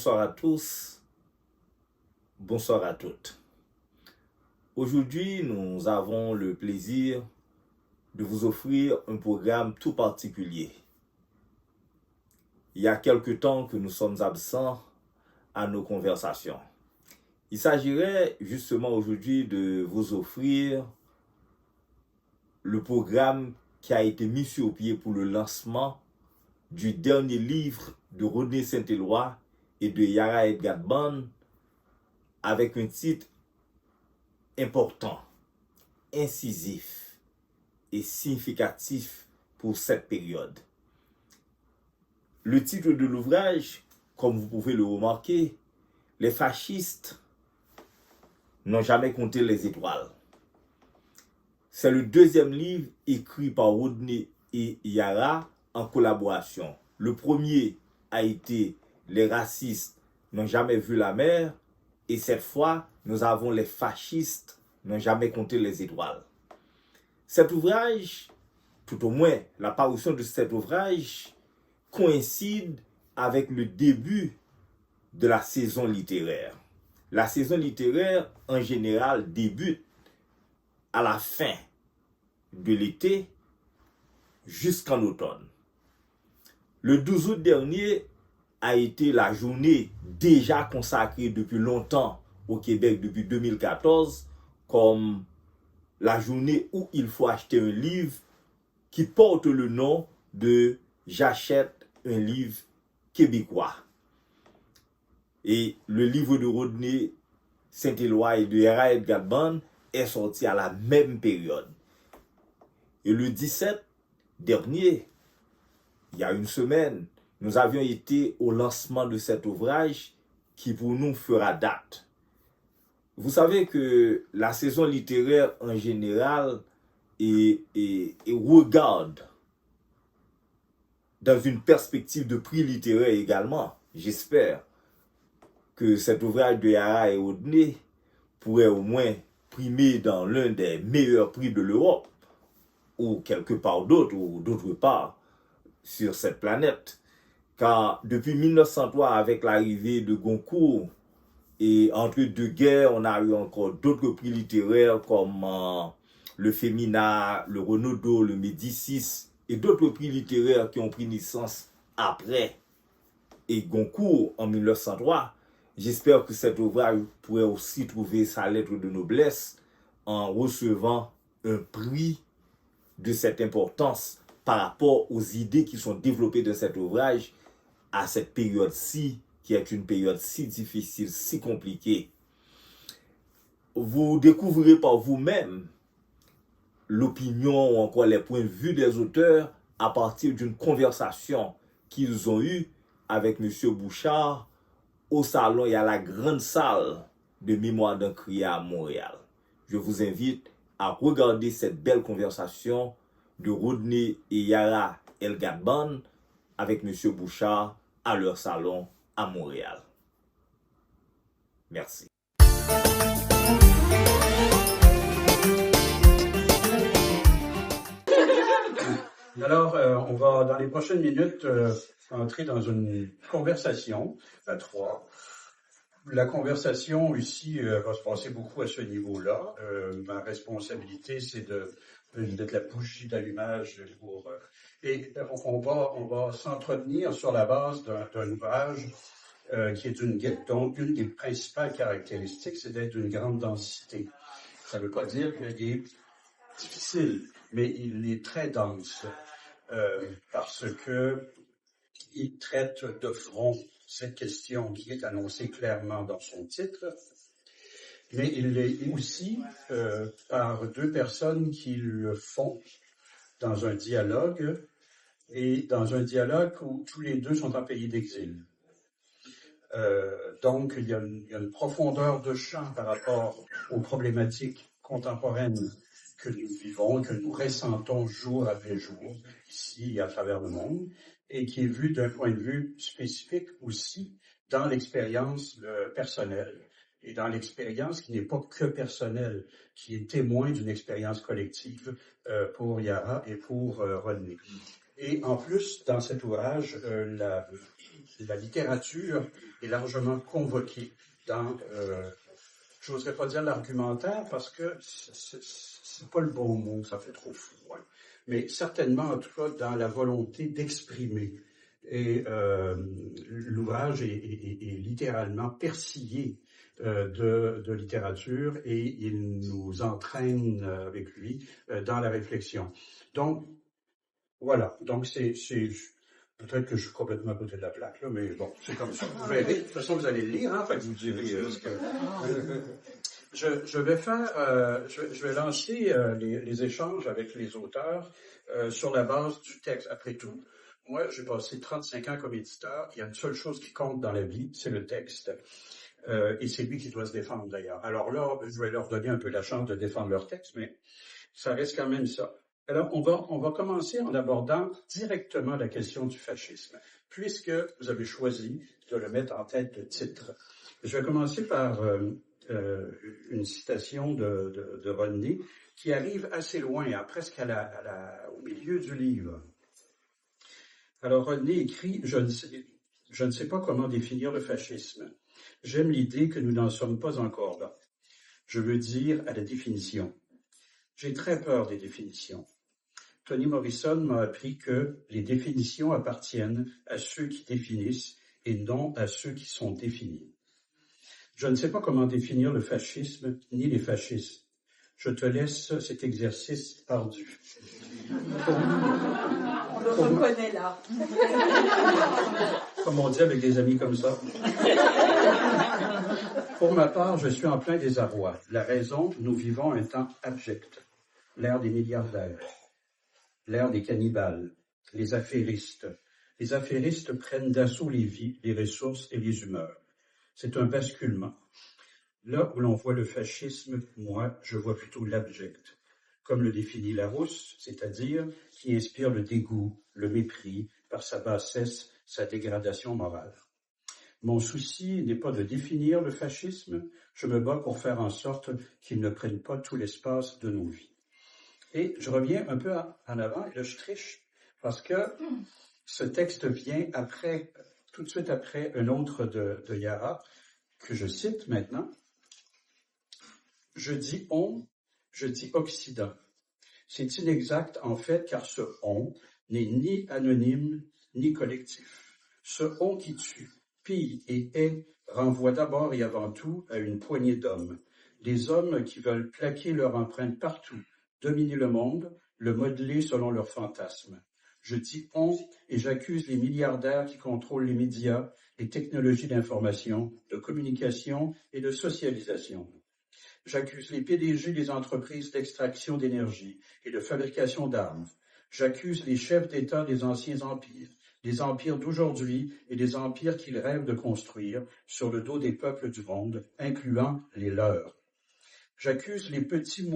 Bonsoir à tous, bonsoir à toutes. Aujourd'hui, nous avons le plaisir de vous offrir un programme tout particulier. Il y a quelque temps que nous sommes absents à nos conversations. Il s'agirait justement aujourd'hui de vous offrir le programme qui a été mis sur pied pour le lancement du dernier livre de Rodney Saint-Éloi et de Yara Edgar Bond avec un titre important, incisif et significatif pour cette période. Le titre de l'ouvrage, comme vous pouvez le remarquer, les fascistes n'ont jamais compté les étoiles. C'est le deuxième livre écrit par Rodney et Yara en collaboration. Le premier a été Les racistes n'ont jamais vu la mer et cette fois, nous avons Les fascistes n'ont jamais compté les étoiles. Cet ouvrage, tout au moins la parution de cet ouvrage, coïncide avec le début de la saison littéraire. La saison littéraire, en général, débute à la fin de l'été jusqu'en automne. Le 12 août dernier a été la journée déjà consacrée depuis longtemps au Québec, depuis 2014, comme la journée où il faut acheter un livre qui porte le nom de « J'achète un livre québécois ». Et le livre de Rodney Saint-Éloi et de Yara Edgar Bond est sorti à la même période. Et le 17 dernier, il y a une semaine, nous avions été au lancement de cet ouvrage qui pour nous fera date. Vous savez que la saison littéraire en général regarde dans une perspective de prix littéraire également. J'espère que cet ouvrage de Yara et Rodney pourrait au moins primer dans l'un des meilleurs prix de l'Europe ou quelque part d'autre ou d'autre part sur cette planète. Car depuis 1903, avec l'arrivée de Goncourt, et entre deux guerres, on a eu encore d'autres prix littéraires comme le Femina, le Renaudot, le Médicis et d'autres prix littéraires qui ont pris naissance après et Goncourt en 1903. J'espère que cet ouvrage pourrait aussi trouver sa lettre de noblesse en recevant un prix de cette importance par rapport aux idées qui sont développées dans cet ouvrage à cette période-ci, qui est une période si difficile, si compliquée. Vous découvrirez par vous-même l'opinion ou encore les points de vue des auteurs à partir d'une conversation qu'ils ont eue avec M. Bouchard au salon et à la grande salle de Mémoire d'un criard à Montréal. Je vous invite à regarder cette belle conversation de Rodney et Yara Edgar Bond avec M. Bouchard à leur salon à Montréal. Merci. Alors, on va, dans les prochaines minutes, entrer dans une conversation à trois. La conversation ici va se passer beaucoup à ce niveau-là. Ma responsabilité, c'est d'être la bougie d'allumage pour... et on va s'entretenir sur la base d'un ouvrage qui est dont une des principales caractéristiques, c'est d'être d'une grande densité. Ça ne veut pas dire qu'il est difficile, mais il est très dense parce que il traite de front cette question qui est annoncée clairement dans son titre, mais il l'est aussi par deux personnes qui le font dans un dialogue, et dans un dialogue où tous les deux sont en pays d'exil. Donc, il y a une profondeur de champ par rapport aux problématiques contemporaines que nous vivons, que nous ressentons jour après jour, ici et à travers le monde, et qui est vue d'un point de vue spécifique aussi dans l'expérience personnelle, et dans l'expérience qui n'est pas que personnelle, qui est témoin d'une expérience collective pour Yara et pour Rodney. Et en plus, dans cet ouvrage, la littérature est largement convoquée dans, je n'oserais pas dire l'argumentaire parce que c'est pas le bon mot, ça fait trop froid. Mais certainement, en tout cas, dans la volonté d'exprimer. Et l'ouvrage est littéralement persillé de littérature et il nous entraîne avec lui dans la réflexion. Donc, voilà. Donc, peut-être que je suis complètement à côté de la plaque, là, mais bon, c'est comme ça. Vous verrez. De toute façon, vous allez le lire, hein, fait que vous direz ce que... Je vais lancer les échanges avec les auteurs sur la base du texte. Après tout, moi, j'ai passé 35 ans comme éditeur. Il y a une seule chose qui compte dans la vie, c'est le texte. Et c'est lui qui doit se défendre, d'ailleurs. Alors là, je vais leur donner un peu la chance de défendre leur texte, mais ça reste quand même ça. Alors, on va commencer en abordant directement la question du fascisme, puisque vous avez choisi de le mettre en tête de titre. Je vais commencer par une citation de Rodney qui arrive assez loin, hein, presque au milieu du livre. Alors, Rodney écrit « Je ne sais pas comment définir le fascisme. J'aime l'idée que nous n'en sommes pas encore là. Je veux dire à la définition. J'ai très peur des définitions. Toni Morrison m'a appris que les définitions appartiennent à ceux qui définissent et non à ceux qui sont définis. Je ne sais pas comment définir le fascisme ni les fascistes. Je te laisse cet exercice ardu. On le reconnaît là. Comme on dit avec des amis comme ça. Pour ma part, je suis en plein désarroi. La raison, nous vivons un temps abject. L'ère des milliardaires, l'ère des cannibales, les affairistes. Les affairistes prennent d'assaut les vies, les ressources et les humeurs. C'est un basculement. Là où l'on voit le fascisme, moi, je vois plutôt l'abject. Comme le définit Larousse, c'est-à-dire qui inspire le dégoût, le mépris, par sa bassesse, sa dégradation morale. Mon souci n'est pas de définir le fascisme, je me bats pour faire en sorte qu'il ne prenne pas tout l'espace de nos vies. Et je reviens un peu en avant, et là je triche, parce que ce texte vient après, tout de suite après un autre de Yara, que je cite maintenant. Je dis on, je dis Occident. C'est inexact en fait, car ce on n'est ni anonyme ni collectif. Ce on qui tue, pille et hait renvoie d'abord et avant tout à une poignée d'hommes. Des hommes qui veulent plaquer leur empreinte partout, dominer le monde, le modeler selon leurs fantasmes. Je dis on et j'accuse les milliardaires qui contrôlent les médias, les technologies d'information, de communication et de socialisation. J'accuse les PDG des entreprises d'extraction d'énergie et de fabrication d'armes. J'accuse les chefs d'État des anciens empires, des empires d'aujourd'hui et des empires qu'ils rêvent de construire sur le dos des peuples du monde, incluant les leurs. J'accuse les petits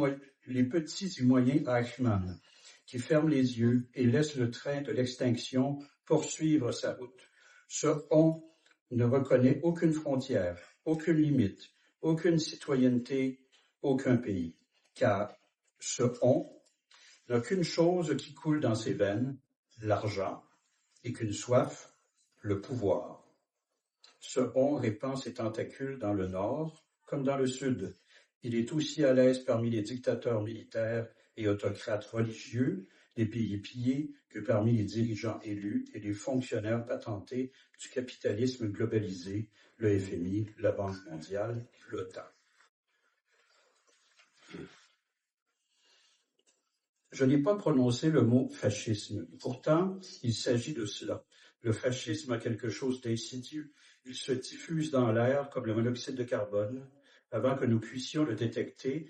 et moyens Eichmann, qui ferment les yeux et laissent le train de l'extinction poursuivre sa route. Ce on ne reconnaît aucune frontière, aucune limite, aucune citoyenneté, aucun pays, car ce on n'a qu'une chose qui coule dans ses veines, l'argent, et qu'une soif, le pouvoir. Ce on répand ses tentacules dans le nord comme dans le sud. Il est aussi à l'aise parmi les dictateurs militaires et autocrates religieux des pays pillés que parmi les dirigeants élus et les fonctionnaires patentés du capitalisme globalisé, le FMI, la Banque mondiale, l'OTAN. Je n'ai pas prononcé le mot fascisme. Pourtant, il s'agit de cela. Le fascisme a quelque chose d'insidieux. Il se diffuse dans l'air comme le monoxyde de carbone. Avant que nous puissions le détecter,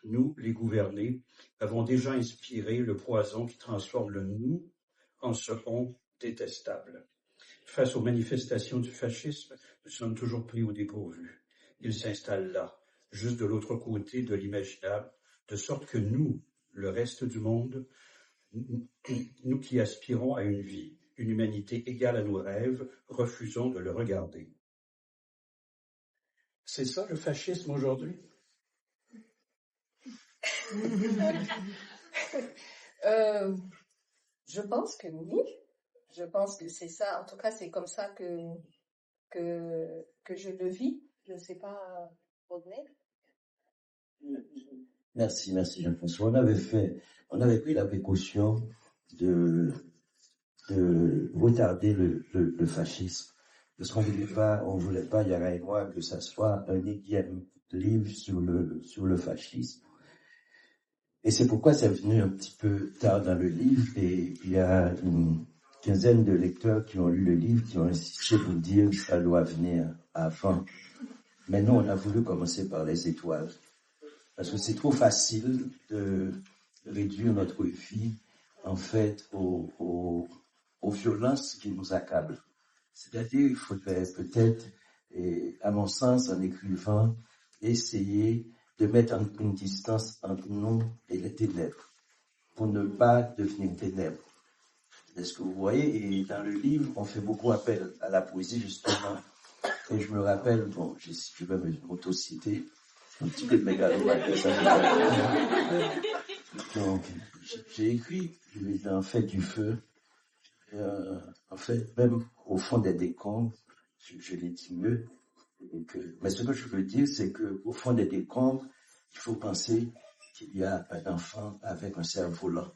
nous, les gouvernés, avons déjà inspiré le poison qui transforme le nous en ce on détestable. Face aux manifestations du fascisme, nous sommes toujours pris au dépourvu. Il s'installe là, juste de l'autre côté de l'imaginable, de sorte que nous, le reste du monde, nous qui aspirons à une vie, une humanité égale à nos rêves, refusons de le regarder. C'est ça le fascisme aujourd'hui? Je pense que oui. Je pense que c'est ça. En tout cas, c'est comme ça que je le vis. Je ne sais pas, Rodney. Merci, Jean-François. On avait pris la précaution de retarder le fascisme. Parce qu'on voulait pas, Yara et moi, que ça soit un énième livre sur le fascisme. Et c'est pourquoi c'est venu un petit peu tard dans le livre, et il y a une quinzaine de lecteurs qui ont lu le livre, qui ont insisté pour dire que ça doit venir avant. Mais nous, on a voulu commencer par les étoiles. Parce que c'est trop facile de réduire notre vie, en fait, aux violences qui nous accablent. C'est-à-dire, il faudrait peut-être, et à mon sens, en écrivant, essayer de mettre une distance entre nous et les ténèbres, pour ne pas devenir ténèbres. Est-ce que vous voyez? Et dans le livre, on fait beaucoup appel à la poésie, justement. Et je me rappelle, bon, je vais m'auto-citer, un petit peu de mégalomane. Donc, j'ai écrit, en fait, du feu. En fait, même au fond des décombres, je l'ai dit mieux. Mais ce que je veux dire, c'est que au fond des décombres, il faut penser qu'il y a un enfant avec un cerf-volant.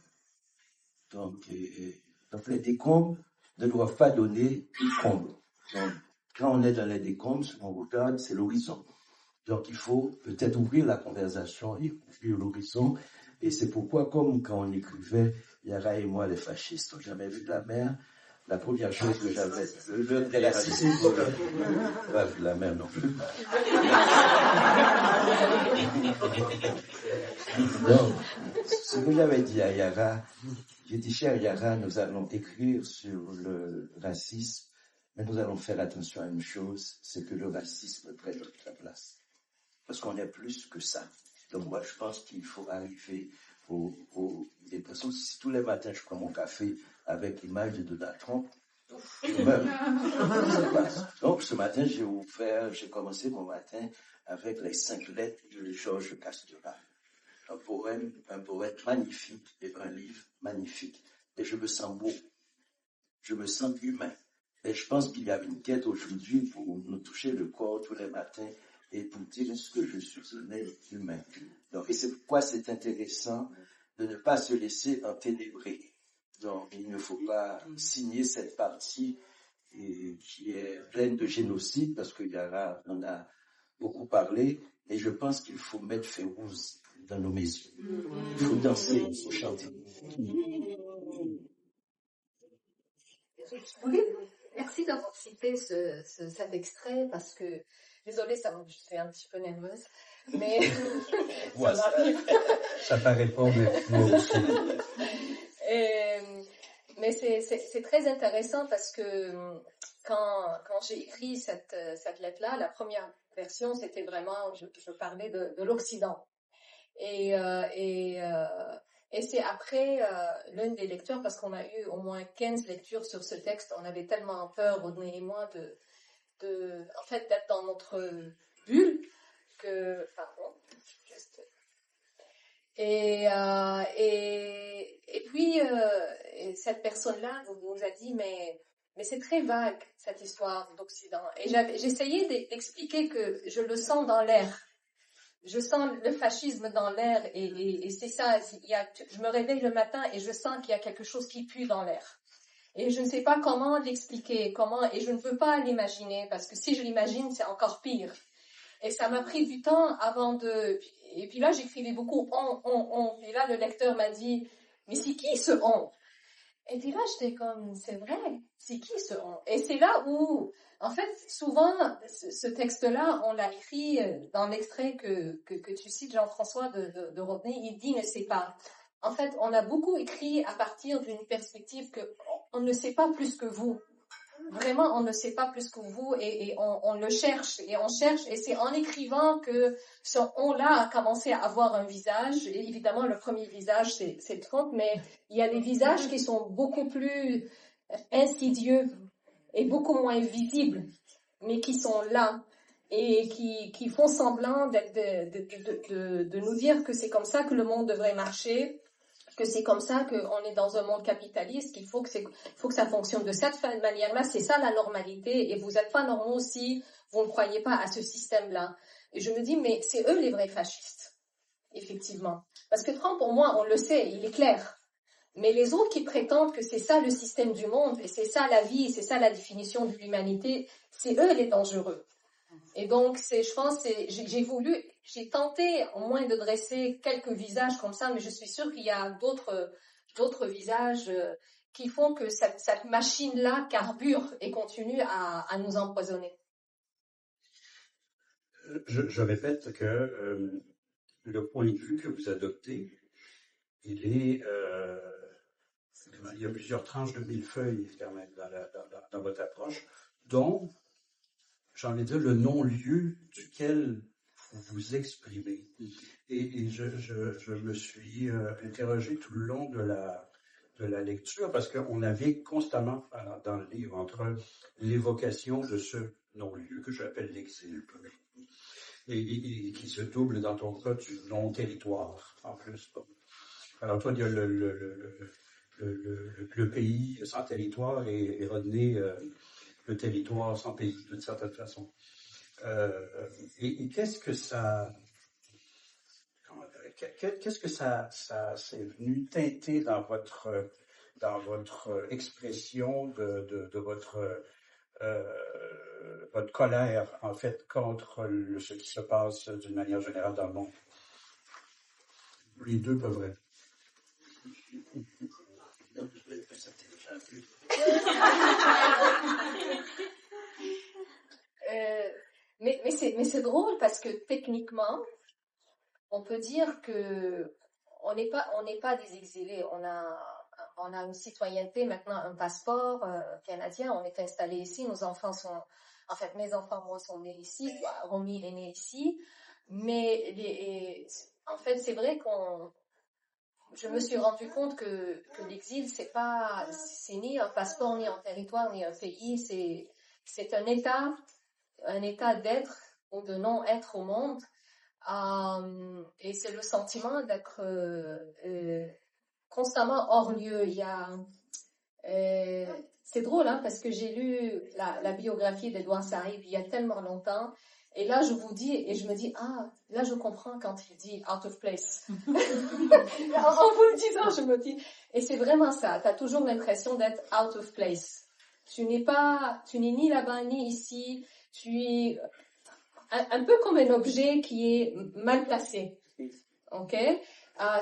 Donc les décombres ne doivent pas donner une comble. Donc, quand on est dans les décombres, ce qu'on regarde, c'est l'horizon. Donc, il faut peut-être ouvrir la conversation et ouvrir l'horizon. Et c'est pourquoi, comme quand on écrivait Yara et moi, les fascistes n'ont jamais vu de la mer, la première chose que j'avais, le racisme, pas vu de la mer non plus. Donc, ce que j'avais dit à Yara, j'ai dit, chère Yara, nous allons écrire sur le racisme, mais nous allons faire attention à une chose, c'est que le racisme prenne toute la place. Parce qu'on est plus que ça. Donc moi, je pense qu'il faut arriver des personnes. Si tous les matins, je prends mon café avec l'image de Donald Trump, je meurs. Donc ce matin, j'ai commencé mon matin avec les 5 lettres de Georges Castoral. Un poète magnifique et un livre magnifique. Et je me sens beau. Je me sens humain. Et je pense qu'il y a une quête aujourd'hui pour nous toucher le corps tous les matins et pour dire, est-ce que je suis un être humain? Donc, et c'est pourquoi c'est intéressant de ne pas se laisser enténébrer. Donc, il ne faut pas signer cette partie qui est pleine de génocide, parce qu'il y aura, on a beaucoup parlé, et je pense qu'il faut mettre Férouz dans nos maisons. Il faut danser, il faut chanter. Merci d'avoir cité cet extrait parce que, désolée, je suis un petit peu nerveuse, mais ouais, ça paraît pas, mais moi aussi. Mais c'est très intéressant parce que quand j'ai écrit cette lettre-là, la première version, c'était vraiment, je parlais de l'Occident. Et c'est après l'un des lecteurs, parce qu'on a eu au moins 15 lectures sur ce texte, on avait tellement peur, Rodney et moi, en fait, d'être dans notre bulle, que, pardon, juste... Et puis, cette personne-là nous a dit, mais c'est très vague, cette histoire d'Occident. Et j'essayais d'expliquer que je le sens dans l'air. Je sens le fascisme dans l'air et c'est ça. Je me réveille le matin et je sens qu'il y a quelque chose qui pue dans l'air. Et je ne sais pas comment l'expliquer, et je ne peux pas l'imaginer parce que si je l'imagine, c'est encore pire. Et ça m'a pris du temps et puis là, j'écrivais beaucoup on. Et là, le lecteur m'a dit, mais c'est qui ce on? Et puis là, j'étais comme, c'est vrai, c'est qui ce on? Et c'est là où, en fait, souvent, ce texte-là, on l'a écrit dans l'extrait que tu cites, Jean-François, de Rodney, il dit ne sait pas. En fait, on a beaucoup écrit à partir d'une perspective que on ne sait pas plus que vous. Vraiment, on ne sait pas plus que vous et on le cherche et on cherche et c'est en écrivant que ce on-là a commencé à avoir un visage. Et évidemment, le premier visage, c'est Trump, mais il y a des visages qui sont beaucoup plus insidieux et beaucoup moins visibles, mais qui sont là et qui font semblant de nous dire que c'est comme ça que le monde devrait marcher. que c'est comme ça qu'on est dans un monde capitaliste, qu'il faut que ça fonctionne de cette manière-là, c'est ça la normalité, et vous n'êtes pas normaux si vous ne croyez pas à ce système-là. Et je me dis, mais c'est eux les vrais fascistes, effectivement. Parce que Trump, pour moi, on le sait, il est clair. Mais les autres qui prétendent que c'est ça le système du monde, et c'est ça la vie, c'est ça la définition de l'humanité, c'est eux les dangereux. Et donc, je pense, j'ai tenté au moins de dresser quelques visages comme ça, mais je suis sûre qu'il y a d'autres visages qui font que cette machine-là carbure et continue à nous empoisonner. Je répète que le point de vue que vous adoptez, il y a plusieurs tranches de millefeuilles quand même dans votre approche, dont, j'ai envie de dire, le non-lieu duquel vous vous exprimez. Et je me suis interrogé tout le long de la lecture, parce qu'on navigue constamment dans le livre entre l'évocation de ce non-lieu que j'appelle l'exil, et qui se double dans ton cas du non-territoire en plus. Alors toi, il y a le pays sans territoire et Rodney, le territoire sans pays, d'une certaine façon. Et qu'est-ce que ça s'est venu teinter dans votre expression de votre colère, en fait, contre ce qui se passe d'une manière générale dans le monde? Les deux peuvent être. Mais c'est drôle parce que techniquement, on peut dire que on n'est pas des exilés. On a une citoyenneté maintenant, un passeport canadien. On est installé ici. Nos enfants mes enfants moi sont nés ici. Romy est né ici. Mais en fait, c'est vrai je me suis rendu compte que l'exil, c'est ni un passeport, ni un territoire, ni un pays. C'est un état d'être ou de non-être au monde. Et c'est le sentiment d'être constamment hors lieu. C'est drôle, hein, parce que j'ai lu la biographie d'Edouard Saïd il y a tellement longtemps, et là je vous dis, et je me dis, là je comprends quand il dit out of place. En vous le disant, je me dis, et c'est vraiment ça, tu as toujours l'impression d'être out of place. Tu n'es ni là-bas ni ici, tu es un peu comme un objet qui est mal placé. Ok?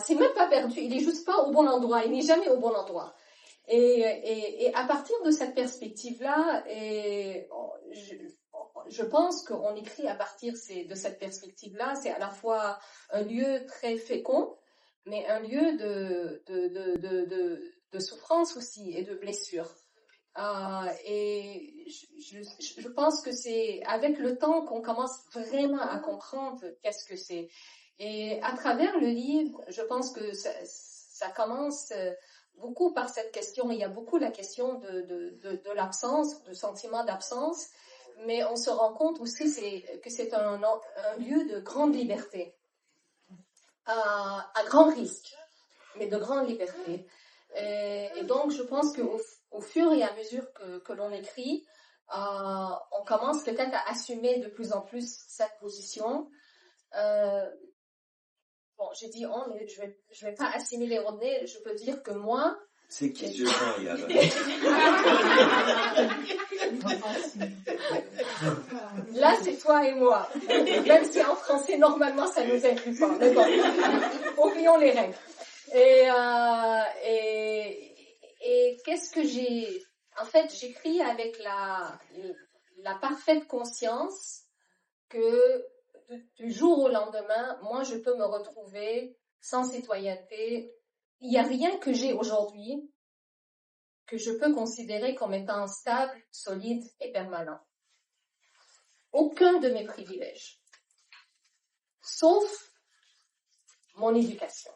C'est même pas perdu, il est juste pas au bon endroit, il n'est jamais au bon endroit. Et à partir de cette perspective-là, je pense qu'on écrit à partir de cette perspective-là. C'est à la fois un lieu très fécond, mais un lieu de souffrance aussi et de blessure. Et je pense que c'est avec le temps qu'on commence vraiment à comprendre qu'est-ce que c'est. Et à travers le livre, je pense que ça commence beaucoup par cette question. Il y a beaucoup la question de l'absence, du sentiment d'absence, mais on se rend compte aussi que c'est un lieu de grande liberté, à grand risque, mais de grande liberté. Et donc, je pense qu'au fur et à mesure que l'on écrit, on commence peut-être à assumer de plus en plus cette position. Bon, j'ai dit je vais pas assimiler Rodney, je peux dire que moi... C'est qui ce Jean, Yara? Là, c'est toi et moi. Même si en français, normalement, ça nous inclut pas. Mais bon, oublions les règles. Et qu'est-ce que j'ai... En fait, j'écris avec la parfaite conscience que du jour au lendemain, moi, je peux me retrouver sans citoyenneté. Il n'y a rien que j'ai aujourd'hui que je peux considérer comme étant stable, solide et permanent. Aucun de mes privilèges. Sauf mon éducation.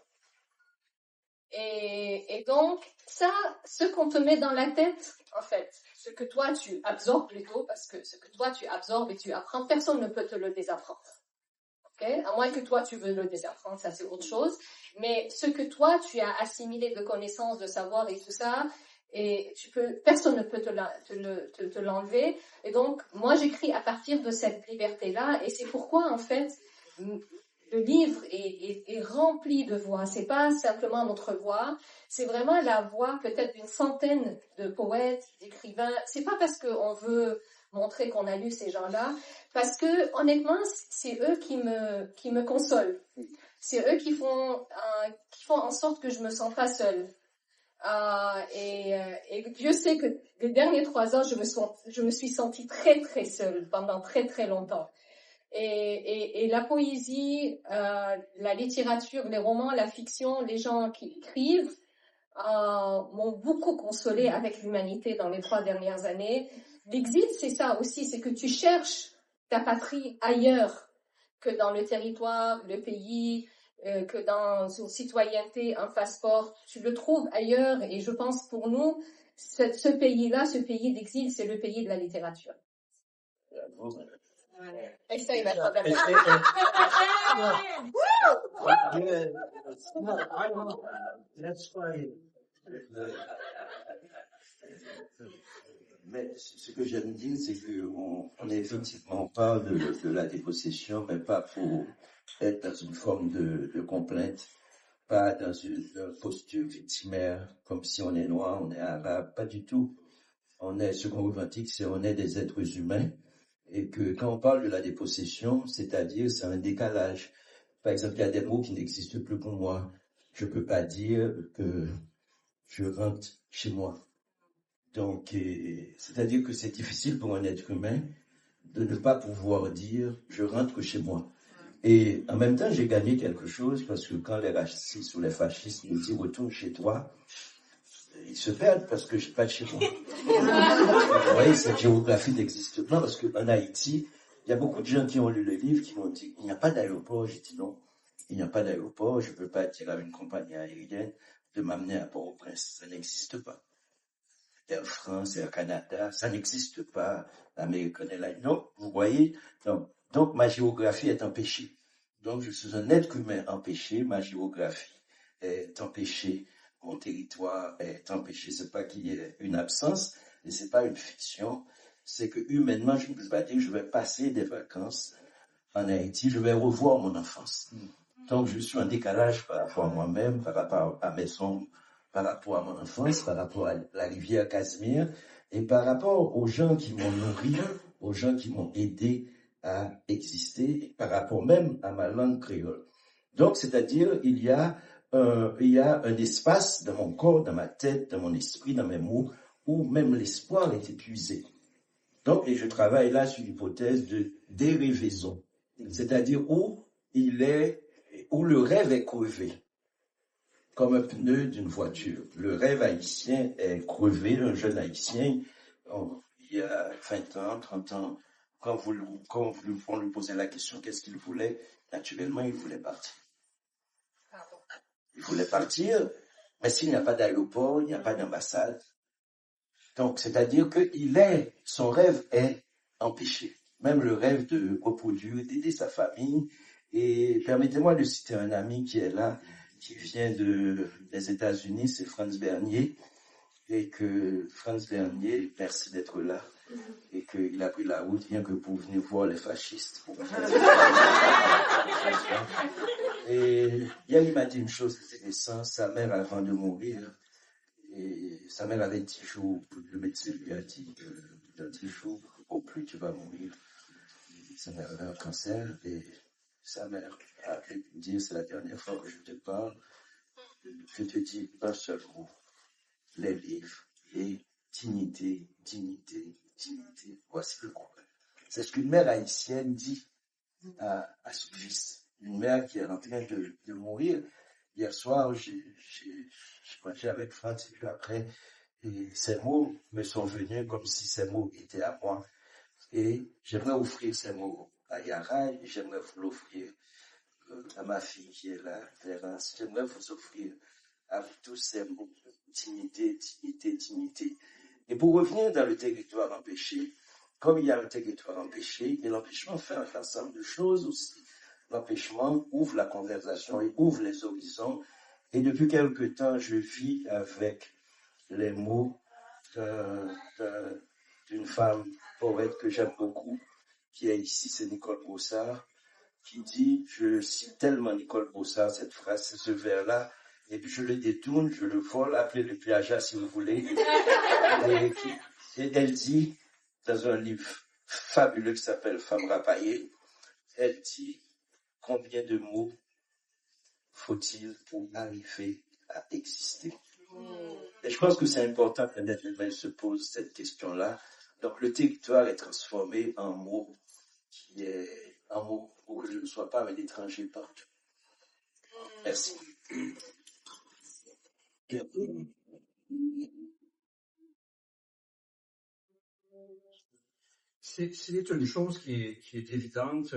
Et donc, ça, ce qu'on te met dans la tête, en fait, ce que toi tu absorbes plutôt, parce que ce que toi tu absorbes et tu apprends, personne ne peut te le désapprendre. Okay? À moins que toi, tu veux le désapprendre, ça c'est autre chose. Mais ce que toi, tu as assimilé de connaissances, de savoir et tout ça, et personne ne peut te l'enlever. Et donc, moi, j'écris à partir de cette liberté-là, et c'est pourquoi, en fait, le livre est rempli de voix. C'est pas simplement notre voix, c'est vraiment la voix peut-être d'une centaine de poètes, d'écrivains. C'est pas parce qu'on veut montrer qu'on a lu ces gens-là, parce que honnêtement, c'est eux qui me consolent. C'est eux qui font en sorte que je me sens pas seule. Et Dieu sait que les derniers 3 ans, je me suis sentie très très seule pendant très très longtemps. Et la poésie, la littérature, les romans, la fiction, les gens qui écrivent m'ont beaucoup consolée avec l'humanité dans les 3 dernières années. L'exil, c'est ça aussi, c'est que tu cherches ta patrie ailleurs que dans le territoire, le pays, que dans une citoyenneté, un passeport. Tu le trouves ailleurs, et je pense pour nous, ce pays-là, ce pays d'exil, c'est le pays de la littérature. Et ça, il va être Mais ce que j'aime dire, c'est qu'on effectivement parle de la dépossession, mais pas pour être dans une forme de complainte, pas dans une posture victimaire, comme si on est noir, on est arabe, pas du tout. Ce qu'on revendique, c'est on est des êtres humains, et que quand on parle de la dépossession, c'est-à-dire c'est un décalage. Par exemple, il y a des mots qui n'existent plus pour moi. Je peux pas dire que je rentre chez moi. Donc, c'est-à-dire que c'est difficile pour un être humain de ne pas pouvoir dire « je rentre chez moi ». Et en même temps, j'ai gagné quelque chose parce que quand les racistes ou les fascistes nous disent « retourne chez toi », ils se perdent parce que je n'ai pas de chez moi. Vous voyez, cette géographie n'existe pas parce qu'en Haïti, il y a beaucoup de gens qui ont lu le livre qui m'ont dit « il n'y a pas d'aéroport ». J'ai dit « non, il n'y a pas d'aéroport, je ne peux pas dire à une compagnie aérienne de m'amener à Port-au-Prince, ça n'existe pas. Air France, Air Canada, ça n'existe pas, American Airlines. Donc, vous voyez, donc ma géographie est empêchée. Donc, je suis un être humain empêché, ma géographie est empêchée, mon territoire est empêché. C'est pas qu'il y ait une absence, et c'est pas une fiction, c'est que humainement, je ne peux pas dire que je vais passer des vacances en Haïti, je vais revoir mon enfance. Donc, je suis en décalage par rapport à moi-même, par rapport à mes sombres, par rapport à mon enfance, par rapport à la rivière Casimir, et par rapport aux gens qui m'ont nourri, aux gens qui m'ont aidé à exister, et par rapport même à ma langue créole. Donc, c'est-à-dire, il y a un espace dans mon corps, dans ma tête, dans mon esprit, dans mes mots, où même l'espoir est épuisé. Donc, et je travaille là sur l'hypothèse de dérévaison, c'est-à-dire où le rêve est crevé, comme un pneu d'une voiture. Le rêve haïtien est crevé, un jeune haïtien, il y a 20 ans, 30 ans, quand on lui posait la question, qu'est-ce qu'il voulait? Naturellement, il voulait partir. Il voulait partir, mais s'il n'y a pas d'aéroport, il n'y a pas d'ambassade. Donc, c'est-à-dire que son rêve est empêché. Même le rêve de reproduire, d'aider sa famille. Et permettez-moi de citer un ami qui est là, qui vient des États-Unis, c'est Franz Bernier. Et que Franz Bernier, merci d'être là. Et qu'il a pris la route rien que pour venir voir les fascistes. Et hier, il m'a dit une chose intéressante. Sa mère, avant de mourir, et sa mère avait 10 jours, le médecin lui a dit que dans 10 jours, au plus tu vas mourir. Sa mère avait un cancer et sa mère a pu dire, c'est la dernière fois que je te parle, je te dis un seul mot, les livres et dignité, dignité, dignité. Voici le combat. C'est ce qu'une mère haïtienne dit à son fils. Une mère qui est en train de mourir. Hier soir, j'ai mangé avec Franz et puis après, et ces mots me sont venus comme si ces mots étaient à moi. Et j'aimerais offrir ces mots à Yara et j'aimerais vous l'offrir à ma fille qui est là, Clérence. J'aimerais vous offrir à vous tous ces mots, dignité, dignité, dignité. Et pour revenir dans le territoire empêché, comme il y a un territoire empêché, et l'empêchement fait un ensemble de choses aussi. l'empêchement ouvre la conversation et ouvre les horizons. Et depuis quelque temps, je vis avec les mots d'une femme poète que j'aime beaucoup, qui est ici, c'est Nicole Brossard, qui dit, je cite tellement Nicole Brossard, cette phrase, ce vers-là, et puis je le détourne, je le vole, appelez-le plagiat si vous voulez. Et elle dit, dans un livre fabuleux qui s'appelle Femme rapaillée, elle dit, combien de mots faut-il pour arriver à exister? Et je pense que c'est important que l'être humain se pose cette question-là. Donc le territoire est transformé en mot qui est un mot pour que je ne sois pas un étranger partout. Merci. C'est une chose qui est évidente,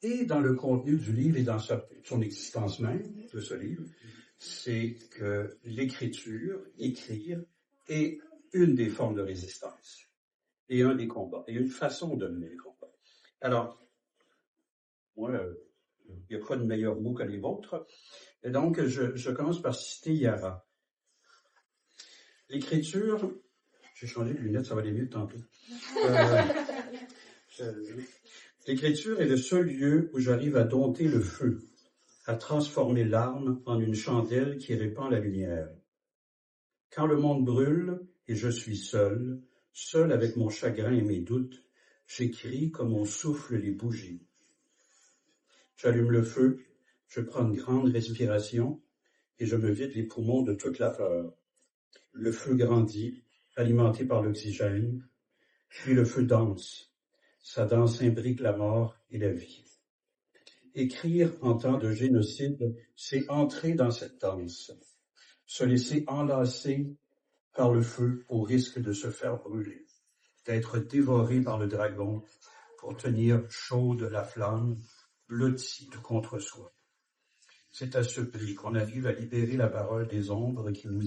et dans le contenu du livre et dans son existence même de ce livre, c'est que l'écriture, écrire, est une des formes de résistance et un des combats, et une façon de mener le combat. Alors, moi, il n'y a pas de meilleur mot que les vôtres, et donc je commence par citer Yara. L'écriture, j'ai changé de lunettes, ça va aller mieux tantôt. L'écriture est le seul lieu où j'arrive à dompter le feu, à transformer l'arme en une chandelle qui répand la lumière. Quand le monde brûle et je suis seul avec mon chagrin et mes doutes, j'écris comme on souffle les bougies. J'allume le feu, je prends une grande respiration et je me vide les poumons de toute la peur. Le feu grandit, alimenté par l'oxygène, puis le feu danse. Sa danse imbrique la mort et la vie. Écrire en temps de génocide, c'est entrer dans cette danse, se laisser enlacer par le feu au risque de se faire brûler, d'être dévoré par le dragon pour tenir chaude la flamme, blottie de contre soi. C'est à ce prix qu'on arrive à libérer la parole des ombres qui nous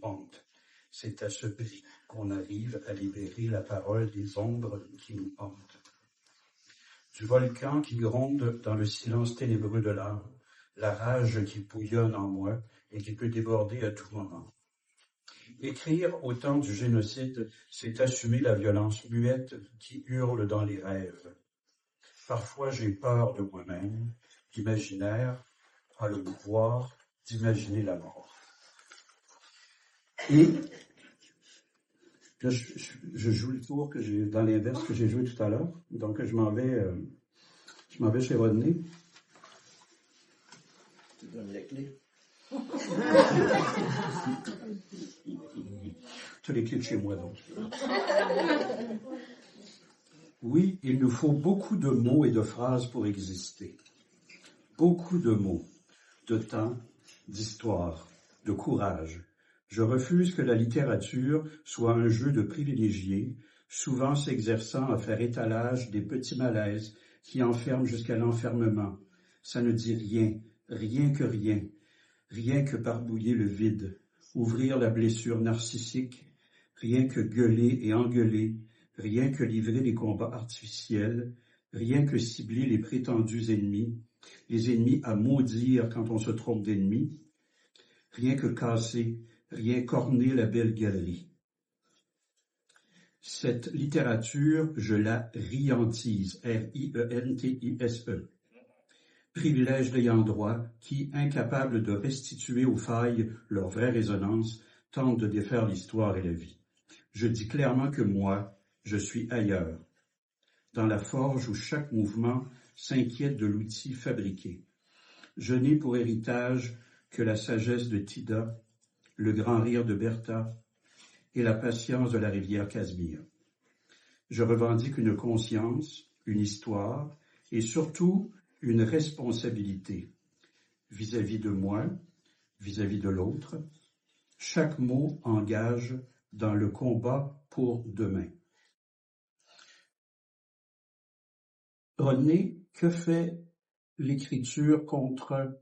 hantent. C'est à ce prix qu'on arrive à libérer la parole des ombres qui nous hantent. Du volcan qui gronde dans le silence ténébreux de l'âme, la rage qui bouillonne en moi et qui peut déborder à tout moment. Écrire au temps du génocide, c'est assumer la violence muette qui hurle dans les rêves. Parfois j'ai peur de moi-même, l'imaginaire a le pouvoir d'imaginer la mort. Et là, je joue le tour que j'ai dans l'inverse que j'ai joué tout à l'heure. Donc je m'en vais chez Rodney. Tu donnes les clés. Tu as les clés de chez moi donc. Oui, il nous faut beaucoup de mots et de phrases pour exister. Beaucoup de mots, de temps, d'histoire, de courage. Je refuse que la littérature soit un jeu de privilégiés, souvent s'exerçant à faire étalage des petits malaises qui enferment jusqu'à l'enfermement. Ça ne dit rien, rien que barbouiller le vide, ouvrir la blessure narcissique, rien que gueuler et engueuler, rien que livrer les combats artificiels, rien que cibler les prétendus ennemis, les ennemis à maudire quand on se trompe d'ennemis, rien que casser, rien qu'orner la belle galerie. Cette littérature, je la rientise, R-I-E-N-T-I-S-E. Privilège d'ayant droit qui, incapable de restituer aux failles leur vraie résonance, tente de défaire l'histoire et la vie. Je dis clairement que moi, je suis ailleurs, dans la forge où chaque mouvement s'inquiète de l'outil fabriqué. Je n'ai pour héritage que la sagesse de Tida, le grand rire de Bertha et la patience de la rivière Casimir. Je revendique une conscience, une histoire et surtout une responsabilité vis-à-vis de moi, vis-à-vis de l'autre. Chaque mot engage dans le combat pour demain. Rodney, que fait l'écriture contre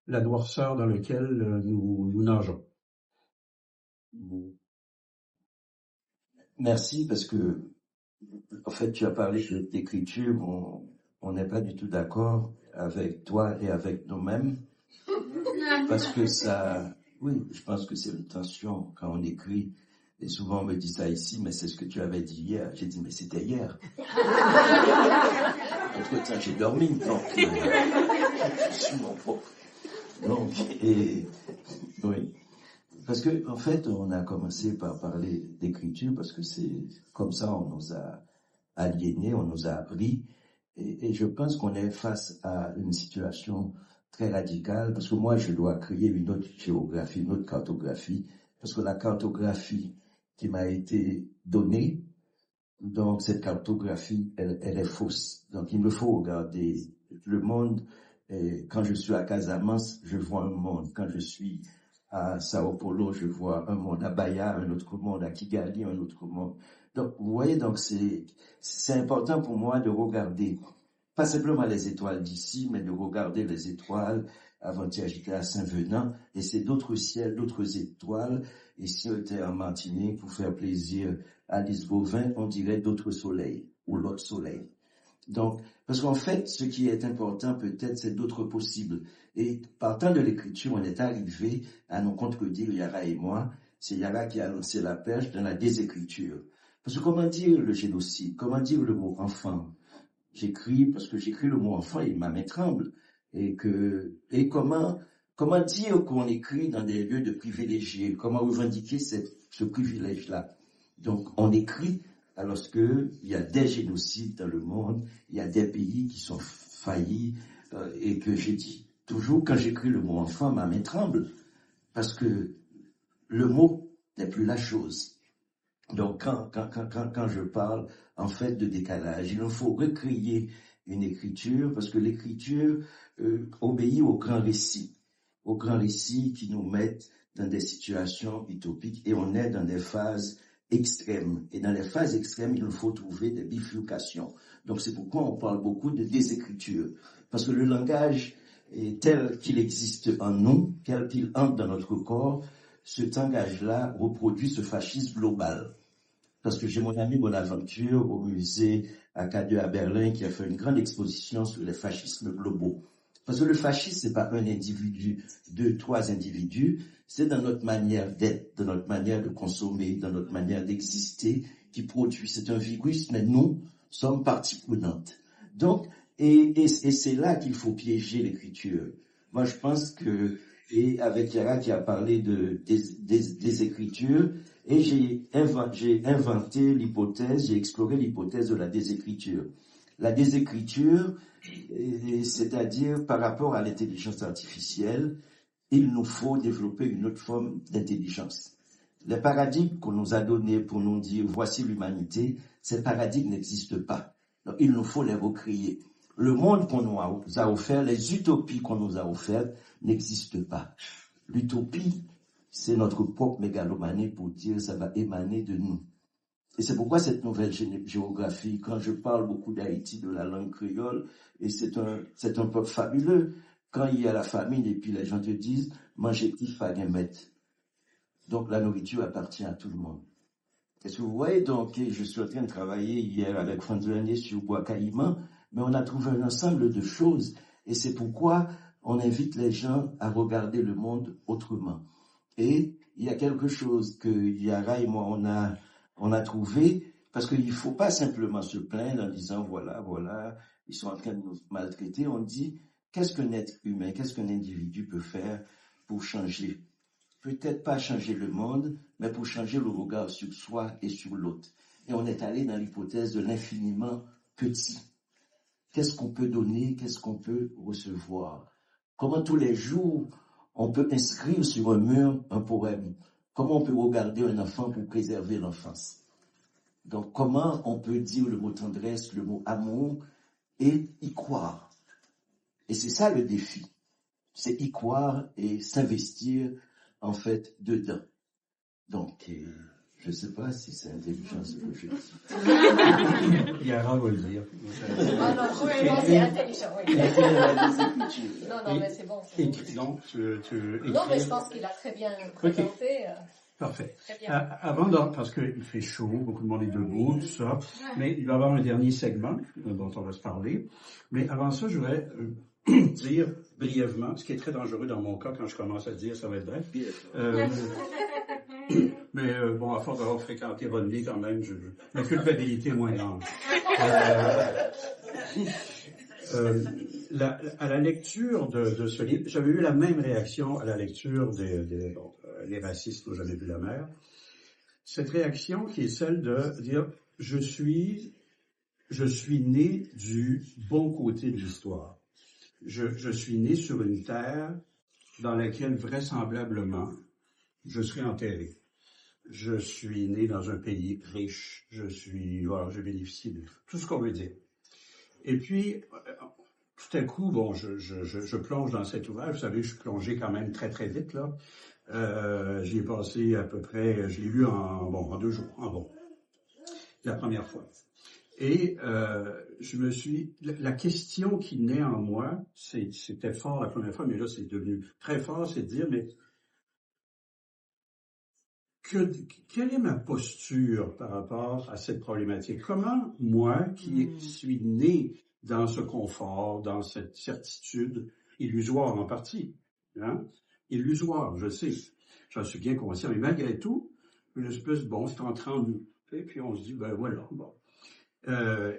la noirceur dans laquelle nous nageons? Merci, parce que, en fait, tu as parlé d'écriture. on n'est pas du tout d'accord avec toi et avec nous-mêmes, parce que ça, oui, je pense que c'est une tension quand on écrit. Et souvent on me dit ça ici, mais c'est ce que tu avais dit hier. J'ai dit, mais c'était hier. Entre-temps, j'ai dormi, donc je suis mon propre. Donc, et oui. Parce que, en fait, on a commencé par parler d'écriture, parce que c'est comme ça, on nous a aliénés, on nous a appris. Et je pense qu'on est face à une situation très radicale, parce que moi, je dois créer une autre géographie, une autre cartographie, parce que la cartographie qui m'a été donnée, donc cette cartographie, elle est fausse. Donc il me faut regarder le monde. Et quand je suis à Casamance, je vois un monde. Quand je suis à Sao Paulo, je vois un monde. À Bahia, un autre monde. À Kigali, un autre monde. Donc vous voyez, donc c'est important pour moi de regarder pas simplement les étoiles d'ici, mais de regarder les étoiles. Avant-hier, j'étais à Saint-Venant, et c'est d'autres ciels, d'autres étoiles. Et si on était en Martinique, pour faire plaisir à Lise Gauvin, on dirait d'autres soleils, ou l'autre soleil. Donc, parce qu'en fait, ce qui est important peut-être, c'est d'autres possibles. Et partant de l'écriture, on est arrivé à nous contredire, Yara et moi. C'est Yara qui a lancé la perche dans la désécriture. Parce que comment dire le génocide? Comment dire le mot enfant? J'écris parce que j'écris le mot enfant et ma main tremble. Et comment dire qu'on écrit dans des lieux de privilégiés? Comment revendiquer ce privilège-là? Donc, on écrit alors qu'il y a des génocides dans le monde, il y a des pays qui sont faillis, et que j'ai dit, toujours quand j'écris le mot enfant, ma main tremble, parce que le mot n'est plus la chose. Donc, quand je parle, en fait, de décalage, il nous faut recréer une écriture, parce que l'écriture obéit au grand récit qui nous mettent dans des situations utopiques, et on est dans des phases extrêmes. Et dans les phases extrêmes, il nous faut trouver des bifurcations. Donc, c'est pourquoi on parle beaucoup de désécriture, parce que le langage, tel qu'il existe en nous, tel qu'il entre dans notre corps, cet langage-là reproduit ce fascisme global. Parce que j'ai mon ami Bonaventure au musée K2 à Berlin qui a fait une grande exposition sur les fascismes globaux. Parce que le fascisme, c'est pas un individu, 2, 3 individus, c'est dans notre manière d'être, dans notre manière de consommer, dans notre manière d'exister qui produit. C'est un virus, mais nous sommes partie prenante. Donc, et c'est là qu'il faut piéger l'écriture. Moi, je pense que, et avec Yara qui a parlé des écritures, et j'ai inventé l'hypothèse, j'ai exploré l'hypothèse de la désécriture. La désécriture, c'est-à-dire par rapport à l'intelligence artificielle, il nous faut développer une autre forme d'intelligence. Les paradigmes qu'on nous a donnés pour nous dire voici l'humanité, ces paradigmes n'existent pas. Donc, il nous faut les recréer. Le monde qu'on nous a offert, les utopies qu'on nous a offertes n'existent pas. L'utopie, c'est notre propre mégalomanie pour dire ça va émaner de nous. Et c'est pourquoi cette nouvelle géographie, quand je parle beaucoup d'Haïti, de la langue créole, et c'est un peuple fabuleux, quand il y a la famine et puis les gens te disent, mangez petit faguemet. Donc la nourriture appartient à tout le monde. Est-ce que vous voyez, donc, je suis en train de travailler hier avec François Lanier sur Bois Caïman, mais on a trouvé un ensemble de choses, et c'est pourquoi on invite les gens à regarder le monde autrement. Et il y a quelque chose que Yara et moi, on a trouvé, parce qu'il ne faut pas simplement se plaindre en disant, voilà, ils sont en train de nous maltraiter. On dit, qu'est-ce qu'un être humain, qu'est-ce qu'un individu peut faire pour changer? Peut-être pas changer le monde, mais pour changer le regard sur soi et sur l'autre. Et on est allé dans l'hypothèse de l'infiniment petit. Qu'est-ce qu'on peut donner, qu'est-ce qu'on peut recevoir? Comment tous les jours, on peut inscrire sur un mur un poème? Comment on peut regarder un enfant pour préserver l'enfance? Donc, comment on peut dire le mot tendresse, le mot amour et y croire? Et c'est ça le défi. C'est y croire et s'investir, en fait, dedans. Donc, je ne sais pas si c'est intelligent ce que je dis. Yara va le dire. Non, c'est intelligent, oui. Non, mais c'est bon. Non, Non, mais je pense qu'il a très bien présenté. Parfait. Très bien. Parce qu'il fait chaud, beaucoup de monde est debout, tout ça, mais il va y avoir un dernier segment dont on va se parler. Mais avant ça, je voudrais dire brièvement, ce qui est très dangereux dans mon cas, quand je commence à dire, ça va être bref. Mais bon, à force d'avoir fréquenté Rodney, quand même, ma culpabilité est moins grande. À la lecture de ce livre, j'avais eu la même réaction à la lecture Les racistes n'ont jamais vu la mer. Cette réaction qui est celle de dire je suis né du bon côté de l'histoire. Je suis né sur une terre dans laquelle vraisemblablement je serai enterré. Je suis né dans un pays riche. Je bénéficie de tout ce qu'on veut dire. Et puis, tout à coup, bon, je plonge dans cet ouvrage. Vous savez, je suis plongé quand même très, très vite, là. J'y ai passé à peu près, je l'ai lu en 2 jours, la première fois. Et la question qui naît en moi, c'était fort la première fois, mais là, c'est devenu très fort, c'est de dire, mais quelle est ma posture par rapport à cette problématique? Comment, moi, qui suis né dans ce confort, dans cette certitude illusoire en partie, hein? Illusoire, je sais, j'en suis bien conscient, mais malgré tout, une espèce, bon, c'est entré en nous, et puis on se dit, ben voilà, bon.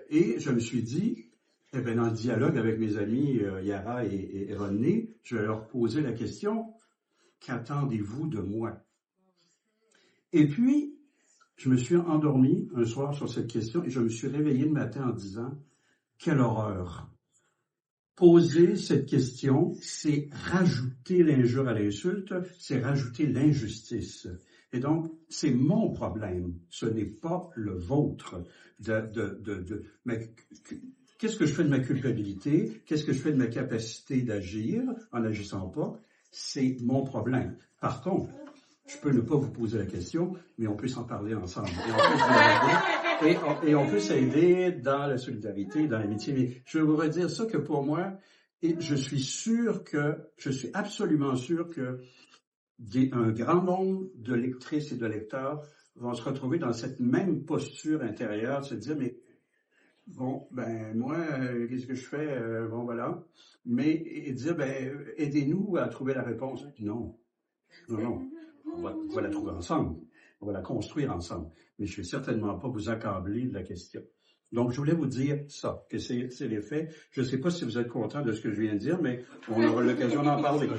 Et je me suis dit, eh bien, dans le dialogue avec mes amis Yara et Rodney, je vais leur poser la question, qu'attendez-vous de moi? Et puis, je me suis endormi un soir sur cette question et je me suis réveillé le matin en disant, quelle horreur! Poser cette question, c'est rajouter l'injure à l'insulte, c'est rajouter l'injustice. Et donc, c'est mon problème, ce n'est pas le vôtre. Qu'est-ce que je fais de ma culpabilité? Qu'est-ce que je fais de ma capacité d'agir en n'agissant pas? C'est mon problème. Par contre, je peux ne pas vous poser la question, mais on peut s'en parler ensemble. Et on peut s'aider dans la solidarité, dans l'amitié. Mais je veux redire ça que pour moi, et je suis absolument sûr que un grand nombre de lectrices et de lecteurs vont se retrouver dans cette même posture intérieure, se dire, mais bon, ben moi, qu'est-ce que je fais? Bon, voilà. Mais et dire, ben, aidez-nous à trouver la réponse. Non. On va la trouver ensemble. On va la construire ensemble. Mais je ne vais certainement pas vous accabler de la question. Donc, je voulais vous dire ça, que c'est les faits. Je ne sais pas si vous êtes content de ce que je viens de dire, mais on aura l'occasion d'en parler.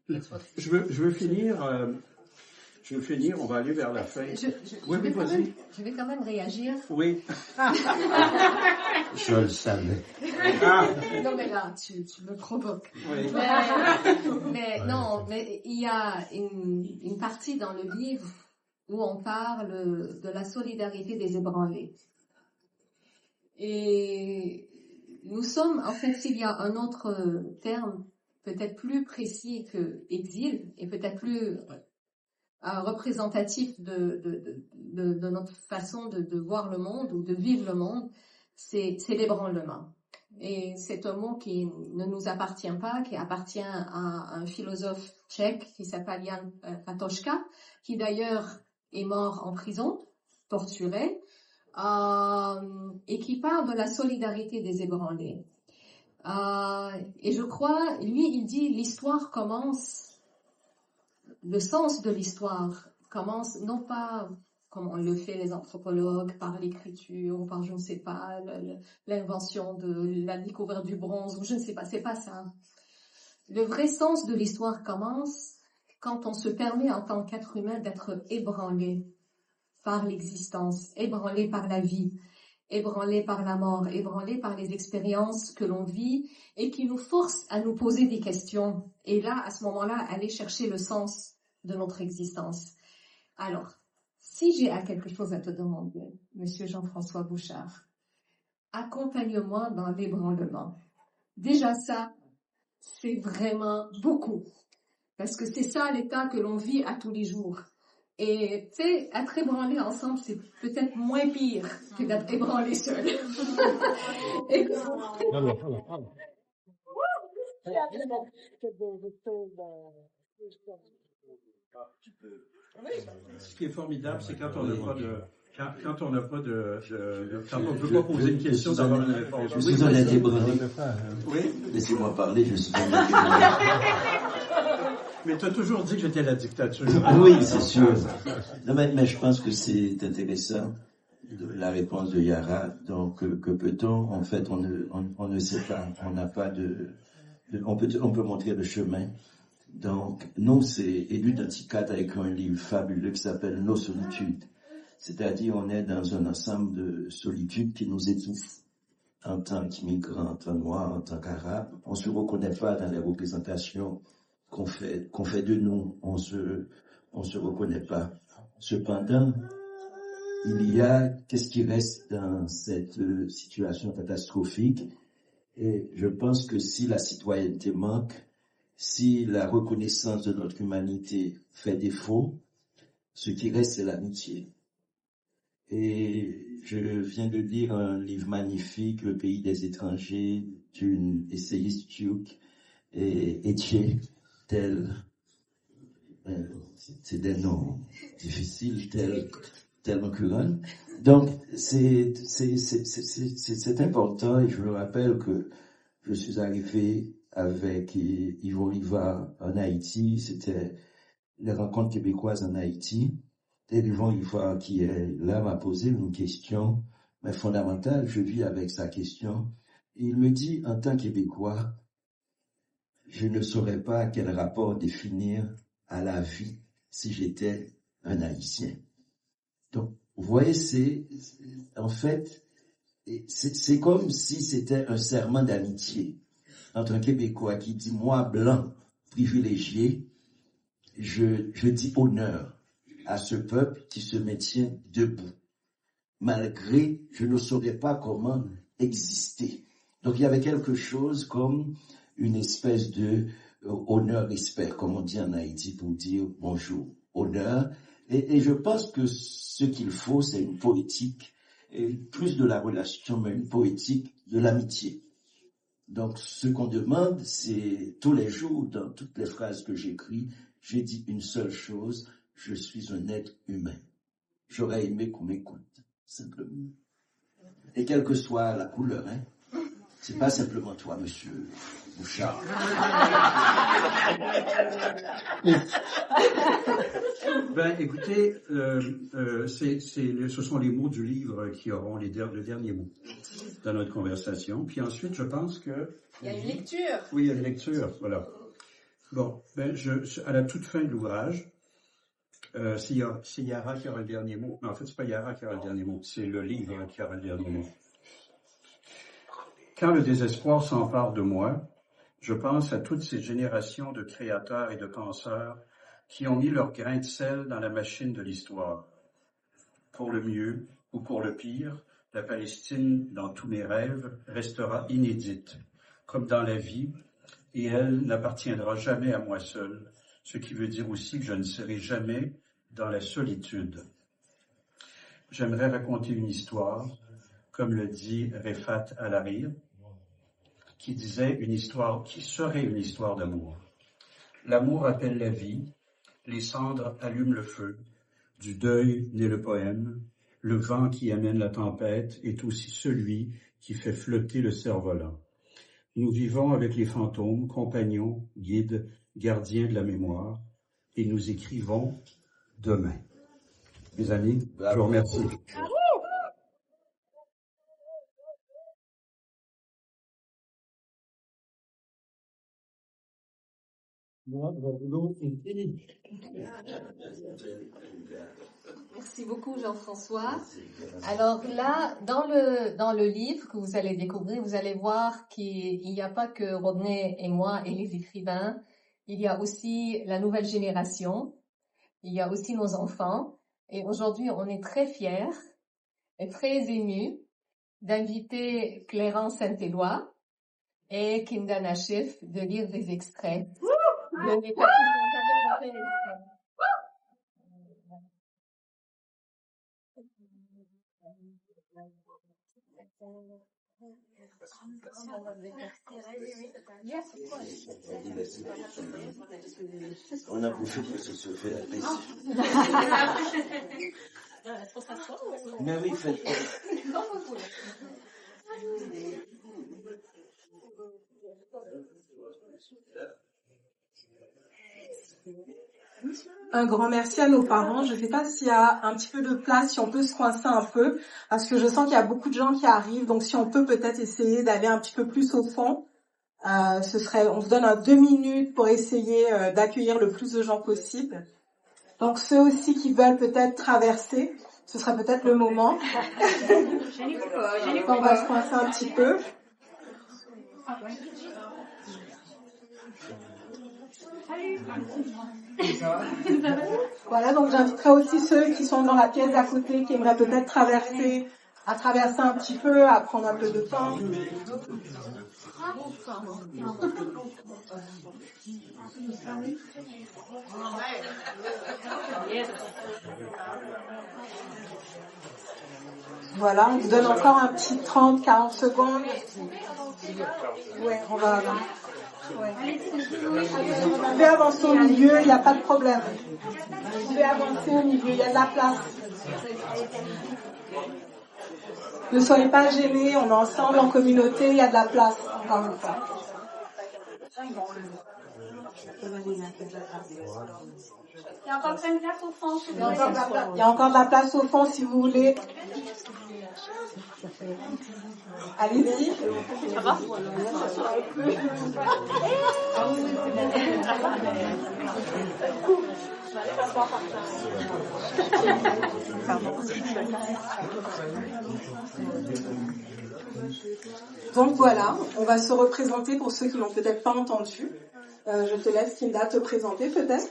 Je veux finir, on va aller vers la fin. Je vais quand même réagir. Oui. Je le savais. Non, mais là, tu me provoques. Oui. Mais il y a une partie dans le livre où on parle de la solidarité des ébranlés. Et nous sommes, en fait, s'il y a un autre terme peut-être plus précis que exil et peut-être plus représentatif de notre façon de voir le monde ou de vivre le monde, c'est l'ébranlement. Et c'est un mot qui ne nous appartient pas, qui appartient à un philosophe tchèque qui s'appelle Jan Patočka, qui d'ailleurs est mort en prison, torturé, et qui parle de la solidarité des ébranlés. Et je crois, lui, il dit l'histoire commence, le sens de l'histoire commence non pas comme on le fait les anthropologues, par l'écriture, ou par je ne sais pas, l'invention de la découverte du bronze, ou je ne sais pas, c'est pas ça. Le vrai sens de l'histoire commence quand on se permet en tant qu'être humain d'être ébranlé par l'existence, ébranlé par la vie, ébranlé par la mort, ébranlé par les expériences que l'on vit et qui nous forcent à nous poser des questions. Et là, à ce moment-là, aller chercher le sens de notre existence. Alors, si j'ai quelque chose à te demander, Monsieur Jean-François Bouchard, accompagne-moi dans l'ébranlement. Déjà ça, c'est vraiment beaucoup. Parce que c'est ça l'état que l'on vit à tous les jours. Et tu sais, être ébranlé ensemble, c'est peut-être moins pire que d'être ébranlé seul. Ce qui est formidable, c'est quand on n'a pas de, quand on n'a pas quand on ne peut pas poser une question, d'avoir une réponse. Je suis honnête ébranlé. Oui, Laissez-moi parler, je suis honnête ébranlé. mais tu as toujours dit que j'étais la dictature. Oui, c'est sûr. Non, mais je pense que c'est intéressant, la réponse de Yara. Donc, que peut-on? En fait, on ne sait pas. On n'a pas on peut montrer le chemin. Donc, nous, c'est Élu d'Antiquate avec un livre fabuleux qui s'appelle Nos solitudes. C'est-à-dire, on est dans un ensemble de solitudes qui nous étouffent. En tant qu'immigrants, en tant que noirs, en tant qu'arabes, on se reconnaît pas dans les représentations qu'on fait de nous. On se reconnaît pas. Cependant, qu'est-ce qui reste dans cette situation catastrophique? Et je pense que si la citoyenneté manque, si la reconnaissance de notre humanité fait défaut, ce qui reste, c'est l'amitié. Et je viens de lire un livre magnifique, Le pays des étrangers, d'une essayiste turque, et Etienne, c'est des noms difficiles, tel Curran. Donc, c'est important, et je me rappelle que je suis arrivé avec Yves Riva en Haïti, c'était les rencontres québécoises en Haïti. Et Yvon Riva, qui est là, m'a posé une question, mais fondamentale, je vis avec sa question. Il me dit, en tant que Québécois, je ne saurais pas quel rapport définir à la vie si j'étais un Haïtien. Donc, vous voyez, en fait, c'est comme si c'était un serment d'amitié entre un Québécois qui dit, moi, blanc, privilégié, je dis honneur à ce peuple qui se maintient debout. Malgré, je ne saurais pas comment exister. Donc, il y avait quelque chose comme une espèce de honneur-respect, comme on dit en Haïti pour dire bonjour, honneur. Et je pense que ce qu'il faut, c'est une poétique, et plus de la relation, mais une poétique de l'amitié. Donc, ce qu'on demande, c'est tous les jours, dans toutes les phrases que j'écris, j'ai dit une seule chose, je suis un être humain. J'aurais aimé qu'on m'écoute, simplement. Et quelle que soit la couleur, hein. C'est pas simplement toi, monsieur Bouchard. Ben, écoutez, ce sont les mots du livre qui auront le dernier mot dans notre conversation. Puis ensuite, je pense que... Il y a une lecture. Oui, il y a une lecture, voilà. Bon, ben, à la toute fin de l'ouvrage, c'est Yara qui aura le dernier mot. Non, en fait, c'est pas Yara qui aura le dernier mot, c'est le livre qui aura le dernier mot. Quand le désespoir s'empare de moi, je pense à toutes ces générations de créateurs et de penseurs qui ont mis leur grain de sel dans la machine de l'histoire. Pour le mieux ou pour le pire, la Palestine, dans tous mes rêves, restera inédite, comme dans la vie, et elle n'appartiendra jamais à moi seul, ce qui veut dire aussi que je ne serai jamais dans la solitude. J'aimerais raconter une histoire, comme le dit Refat Al-Hariri, qui disait une histoire, qui serait une histoire d'amour. L'amour appelle la vie, les cendres allument le feu, du deuil naît le poème, le vent qui amène la tempête est aussi celui qui fait flotter le cerf-volant. Nous vivons avec les fantômes, compagnons, guides, gardiens de la mémoire, et nous écrivons demain. Mes amis, je vous remercie. Merci beaucoup, Jean-François. Alors là, dans le livre que vous allez découvrir, vous allez voir qu'il n'y a pas que Rodney et moi et les écrivains. Il y a aussi la nouvelle génération. Il y a aussi nos enfants. Et aujourd'hui, on est très fiers et très émus d'inviter Clérence Saint-Éloi et Kinda Nachif de lire des extraits de l'état. On a bouffé pour se faire la plaisir. Mais oui, faites. Un grand merci à nos parents. Je ne sais pas s'il y a un petit peu de place, si on peut se coincer un peu, parce que je sens qu'il y a beaucoup de gens qui arrivent. Donc, si on peut peut-être essayer d'aller un petit peu plus au fond, on se donne 2 minutes pour essayer d'accueillir le plus de gens possible. Donc, ceux aussi qui veulent peut-être traverser, ce sera peut-être le moment. On va se coincer un petit peu. Voilà, donc j'inviterai aussi ceux qui sont dans la pièce d'à côté, qui aimeraient peut-être traverser un petit peu, à prendre un peu de temps. Voilà, on vous donne encore un petit 30-40 secondes. Ouais, on va... Ouais. Vous pouvez avancer au milieu, il n'y a pas de problème. Vous pouvez avancer au milieu, il y a de la place. Ne soyez pas gênés, on est ensemble en communauté, il y a de la place. Encore une fois. Il y a encore plein de place au fond. Il y a encore de la place au fond si vous voulez. Allez-y. Ça va? Donc voilà, on va se représenter pour ceux qui l'ont peut-être pas entendu. Je te laisse, Kinda, te présenter peut-être.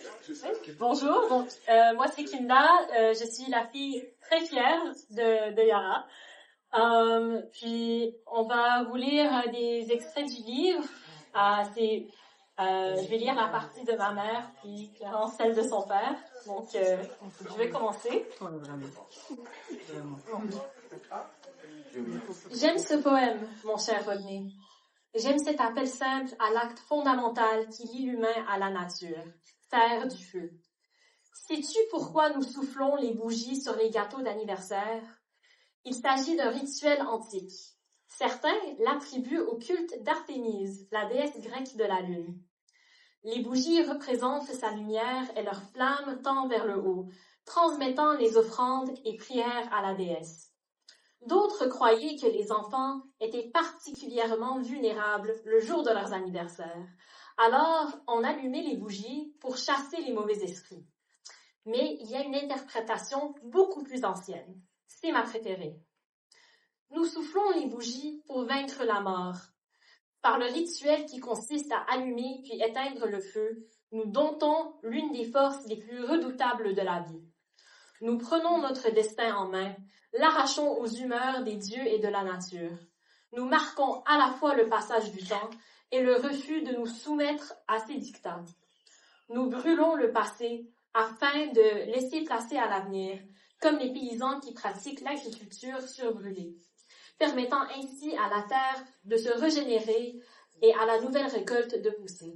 Bonjour, donc moi c'est Kinda, je suis la fille très fière de Yara. Puis on va vous lire des extraits du livre. Je vais lire la partie de ma mère, puis clairement celle de son père. Donc je vais commencer. J'aime ce poème, mon cher Rodney. J'aime cet appel simple à l'acte fondamental qui lie l'humain à la nature, faire du feu. Sais-tu pourquoi nous soufflons les bougies sur les gâteaux d'anniversaire? Il s'agit d'un rituel antique. Certains l'attribuent au culte d'Artémise, la déesse grecque de la lune. Les bougies représentent sa lumière et leur flamme tend vers le haut, transmettant les offrandes et prières à la déesse. D'autres croyaient que les enfants étaient particulièrement vulnérables le jour de leurs anniversaires. Alors, on allumait les bougies pour chasser les mauvais esprits. Mais il y a une interprétation beaucoup plus ancienne. C'est ma préférée. Nous soufflons les bougies pour vaincre la mort. Par le rituel qui consiste à allumer puis éteindre le feu, nous domptons l'une des forces les plus redoutables de la vie. Nous prenons notre destin en main, l'arrachons aux humeurs des dieux et de la nature. Nous marquons à la fois le passage du temps et le refus de nous soumettre à ses dictats. Nous brûlons le passé afin de laisser placer à l'avenir, comme les paysans qui pratiquent l'agriculture surbrûlée, permettant ainsi à la terre de se régénérer et à la nouvelle récolte de pousser.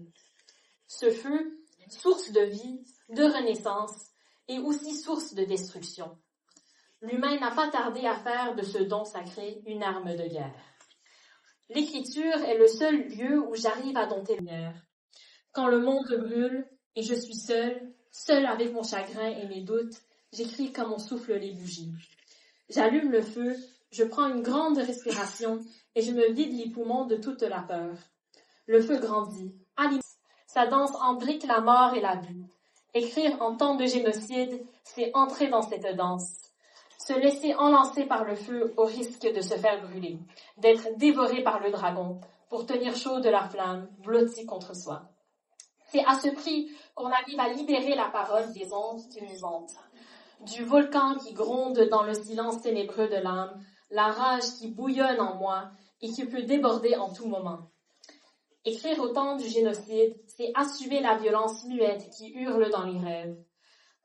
Ce feu, source de vie, de renaissance, et aussi source de destruction. L'humain n'a pas tardé à faire de ce don sacré une arme de guerre. L'écriture est le seul lieu où j'arrive à dompter la lumière. Quand le monde brûle et je suis seule avec mon chagrin et mes doutes, j'écris comme on souffle les bougies. J'allume le feu, je prends une grande respiration et je me vide les poumons de toute la peur. Le feu grandit, sa danse embrique la mort et la vie. Écrire en temps de génocide, c'est entrer dans cette danse. Se laisser enlacer par le feu au risque de se faire brûler, d'être dévoré par le dragon, pour tenir chaud de la flamme, blotti contre soi. C'est à ce prix qu'on arrive à libérer la parole des ondes qui nous hantent. Du volcan qui gronde dans le silence ténébreux de l'âme, la rage qui bouillonne en moi et qui peut déborder en tout moment. Écrire au temps du génocide, c'est assumer la violence muette qui hurle dans les rêves.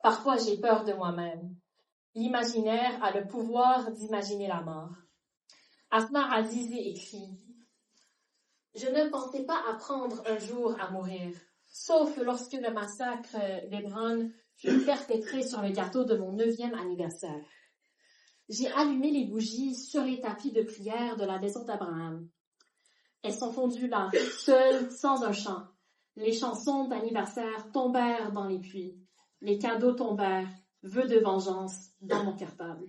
Parfois, j'ai peur de moi-même. L'imaginaire a le pouvoir d'imaginer la mort. Asmar Azizi écrit « Je ne pensais pas apprendre un jour à mourir, sauf lorsque le massacre d'Hébron fut perpétré sur le gâteau de mon 9e anniversaire. J'ai allumé les bougies sur les tapis de prière de la maison d'Abraham. Elles sont fondues là, seules, sans un chant. Les chansons d'anniversaire tombèrent dans les puits. Les cadeaux tombèrent, vœux de vengeance, dans mon cartable.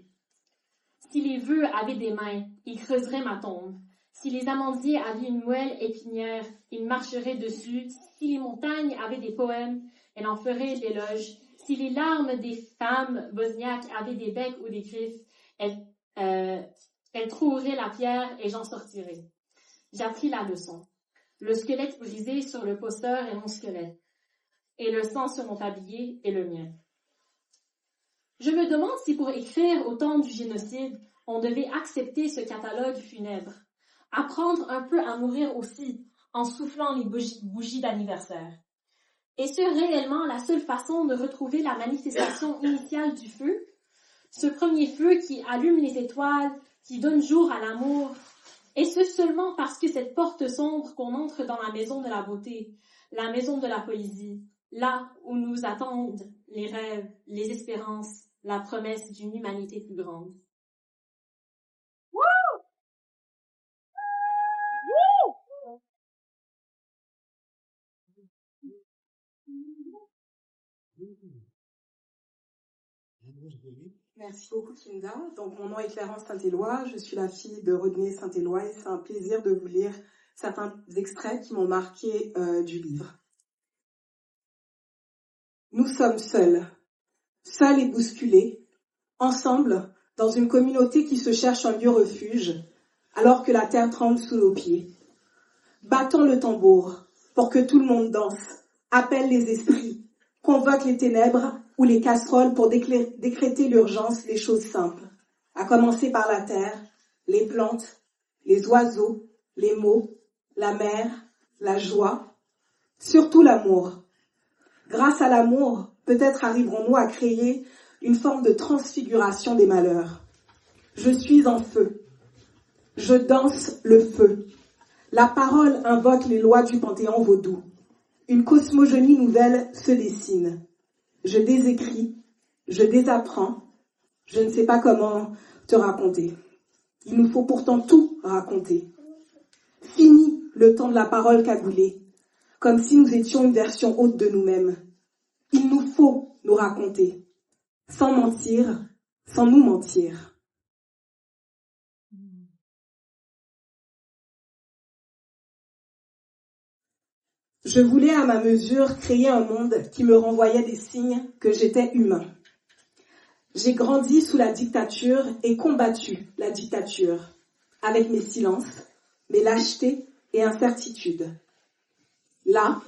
Si les vœux avaient des mains, ils creuseraient ma tombe. Si les amandiers avaient une moelle épinière, ils marcheraient dessus. Si les montagnes avaient des poèmes, elles en feraient l'éloge. Si les larmes des femmes bosniaques avaient des becs ou des griffes, elles troueraient la pierre et j'en sortirais. J'ai appris la leçon. Le squelette brisé sur le posteur est mon squelette, et le sang sur mon tablier est le mien. Je me demande si pour écrire au temps du génocide, on devait accepter ce catalogue funèbre, apprendre un peu à mourir aussi en soufflant les bougies d'anniversaire. Est-ce réellement la seule façon de retrouver la manifestation initiale du feu? Ce premier feu qui allume les étoiles, qui donne jour à l'amour. Est-ce seulement parce que cette porte sombre qu'on entre dans la maison de la beauté, la maison de la poésie, là où nous attendent les rêves, les espérances, la promesse d'une humanité plus grande? Merci beaucoup, Kinda. Donc, mon nom est Clarence Saint-Éloi. Je suis la fille de Rodney Saint-Éloi et c'est un plaisir de vous lire certains extraits qui m'ont marqué du livre. Nous sommes seuls et bousculés, ensemble, dans une communauté qui se cherche un lieu refuge, alors que la terre tremble sous nos pieds. Battons le tambour pour que tout le monde danse, appelle les esprits, convoque les ténèbres ou les casseroles pour décréter l'urgence des choses simples, à commencer par la terre, les plantes, les oiseaux, les mots, la mer, la joie, surtout l'amour. Grâce à l'amour, peut-être arriverons-nous à créer une forme de transfiguration des malheurs. Je suis en feu. Je danse le feu. La parole invoque les lois du panthéon vaudou. Une cosmogonie nouvelle se dessine. Je désécris, je désapprends, je ne sais pas comment te raconter. Il nous faut pourtant tout raconter. Fini le temps de la parole cagoulée, comme si nous étions une version haute de nous-mêmes. Il nous faut nous raconter, sans mentir, sans nous mentir. Je voulais à ma mesure créer un monde qui me renvoyait des signes que j'étais humain. J'ai grandi sous la dictature et combattu la dictature, avec mes silences, mes lâchetés et incertitudes. Là,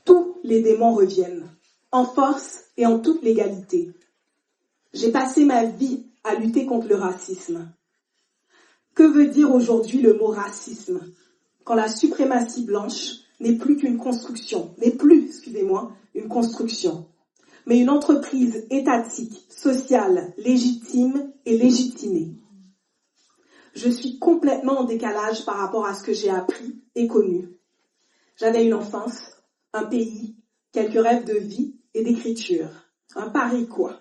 tous les démons reviennent, en force et en toute légalité. J'ai passé ma vie à lutter contre le racisme. Que veut dire aujourd'hui le mot racisme, quand la suprématie blanche n'est plus une construction, mais une entreprise étatique, sociale, légitime et légitimée. Je suis complètement en décalage par rapport à ce que j'ai appris et connu. J'avais une enfance, un pays, quelques rêves de vie et d'écriture. Un pari quoi.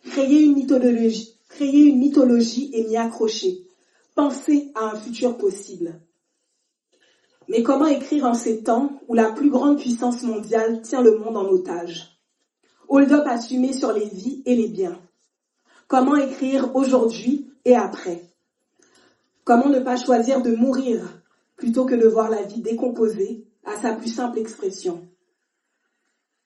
Créer une mythologie et m'y accrocher. Penser à un futur possible. Mais comment écrire en ces temps où la plus grande puissance mondiale tient le monde en otage? Hold-up assumé sur les vies et les biens. Comment écrire aujourd'hui et après? Comment ne pas choisir de mourir plutôt que de voir la vie décomposée à sa plus simple expression?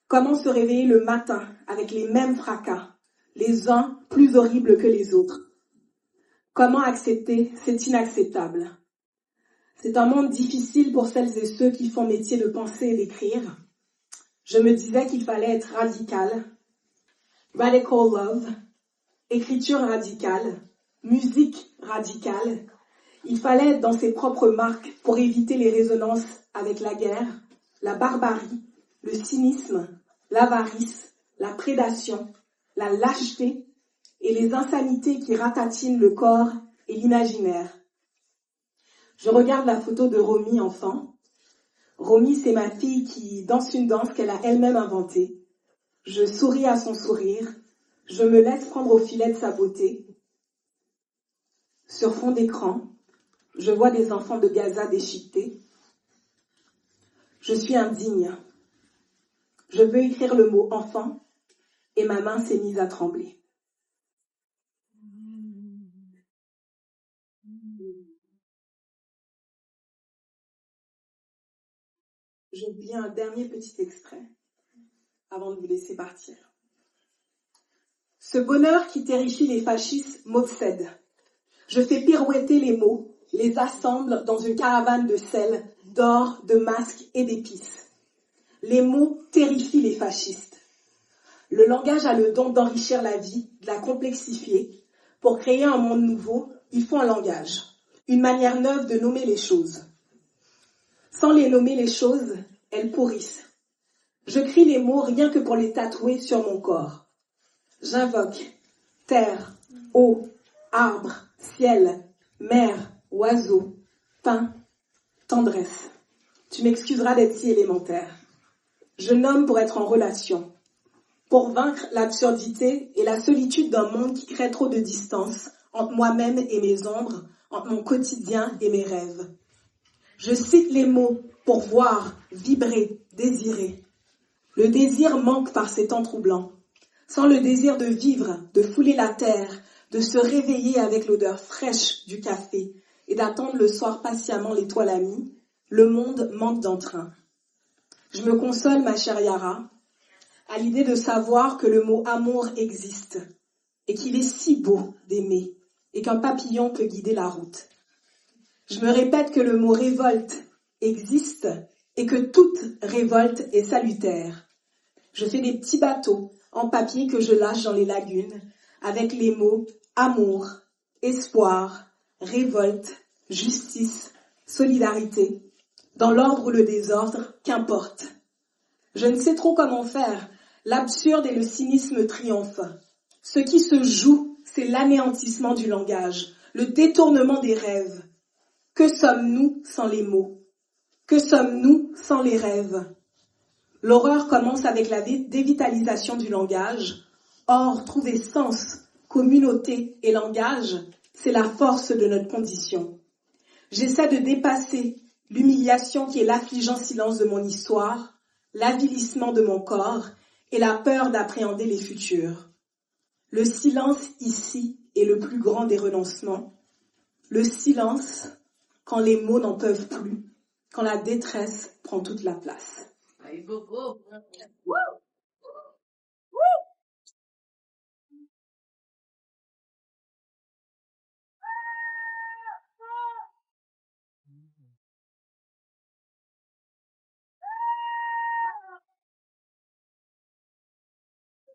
Comment se réveiller le matin avec les mêmes fracas, les uns plus horribles que les autres? Comment accepter cet inacceptable? C'est un monde difficile pour celles et ceux qui font métier de penser et d'écrire. Je me disais qu'il fallait être radical, radical love, écriture radicale, musique radicale. Il fallait être dans ses propres marques pour éviter les résonances avec la guerre, la barbarie, le cynisme, l'avarice, la prédation, la lâcheté et les insanités qui ratatinent le corps et l'imaginaire. Je regarde la photo de Romy enfant. Romy, c'est ma fille qui danse une danse qu'elle a elle-même inventée. Je souris à son sourire. Je me laisse prendre au filet de sa beauté. Sur fond d'écran, je vois des enfants de Gaza déchiquetés. Je suis indigne. Je veux écrire le mot enfant et ma main s'est mise à trembler. Je lis un dernier petit extrait avant de vous laisser partir. Ce bonheur qui terrifie les fascistes m'obsède. Je fais pirouetter les mots, les assemble dans une caravane de sel, d'or, de masques et d'épices. Les mots terrifient les fascistes. Le langage a le don d'enrichir la vie, de la complexifier. Pour créer un monde nouveau, il faut un langage, une manière neuve de nommer les choses. Sans les nommer les choses, elles pourrissent. Je crie les mots rien que pour les tatouer sur mon corps. J'invoque terre, eau, arbre, ciel, mer, oiseau, pain, tendresse. Tu m'excuseras d'être si élémentaire. Je nomme pour être en relation, pour vaincre l'absurdité et la solitude d'un monde qui crée trop de distance entre moi-même et mes ombres, entre mon quotidien et mes rêves. Je cite les mots pour voir, vibrer, désirer. Le désir manque par ces temps troublants. Sans le désir de vivre, de fouler la terre, de se réveiller avec l'odeur fraîche du café et d'attendre le soir patiemment l'étoile amie, le monde manque d'entrain. Je me console, ma chère Yara, à l'idée de savoir que le mot amour existe et qu'il est si beau d'aimer et qu'un papillon peut guider la route. Je me répète que le mot révolte existe et que toute révolte est salutaire. Je fais des petits bateaux en papier que je lâche dans les lagunes avec les mots amour, espoir, révolte, justice, solidarité, dans l'ordre ou le désordre, qu'importe. Je ne sais trop comment faire. L'absurde et le cynisme triomphent. Ce qui se joue, c'est l'anéantissement du langage, le détournement des rêves. Que sommes-nous sans les mots? Que sommes-nous sans les rêves? L'horreur commence avec la dévitalisation du langage. Or, trouver sens, communauté et langage, c'est la force de notre condition. J'essaie de dépasser l'humiliation qui est l'affligeant silence de mon histoire, l'avilissement de mon corps et la peur d'appréhender les futurs. Le silence ici est le plus grand des renoncements. Le silence quand les mots n'en peuvent plus, quand la détresse prend toute la place.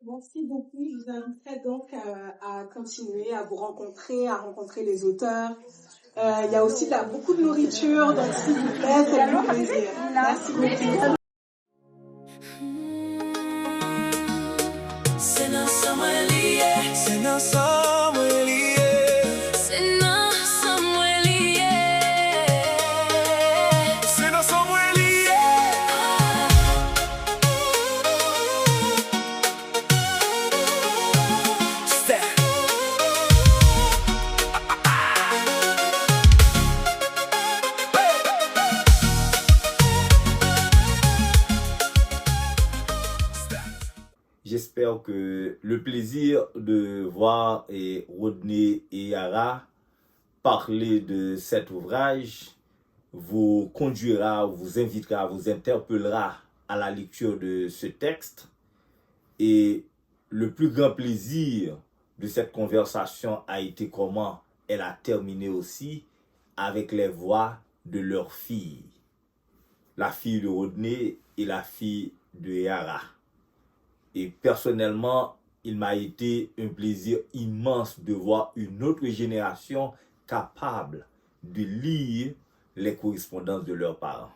Merci beaucoup. Je vous inviterai donc à continuer, à vous rencontrer, à rencontrer les auteurs. Il y a aussi beaucoup de nourriture, donc s'il vous plaît, faites-vous plaisir. Merci beaucoup. J'espère que le plaisir de voir Rodney et Yara parler de cet ouvrage vous conduira, vous invitera, vous interpellera à la lecture de ce texte. Et le plus grand plaisir de cette conversation a été comment elle a terminé aussi avec les voix de leurs filles. La fille de Rodney et la fille de Yara. Et personnellement, il m'a été un plaisir immense de voir une autre génération capable de lire les correspondances de leurs parents.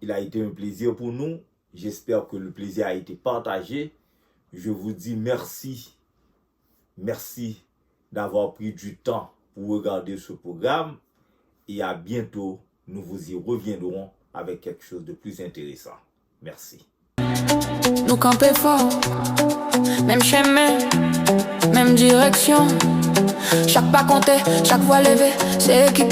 Il a été un plaisir pour nous. J'espère que le plaisir a été partagé. Je vous dis merci. Merci d'avoir pris du temps pour regarder ce programme et à bientôt. Nous vous y reviendrons avec quelque chose de plus intéressant. Merci. Nous camper fort, même chemin, même direction. Chaque pas compté, chaque voix levée, c'est équipe.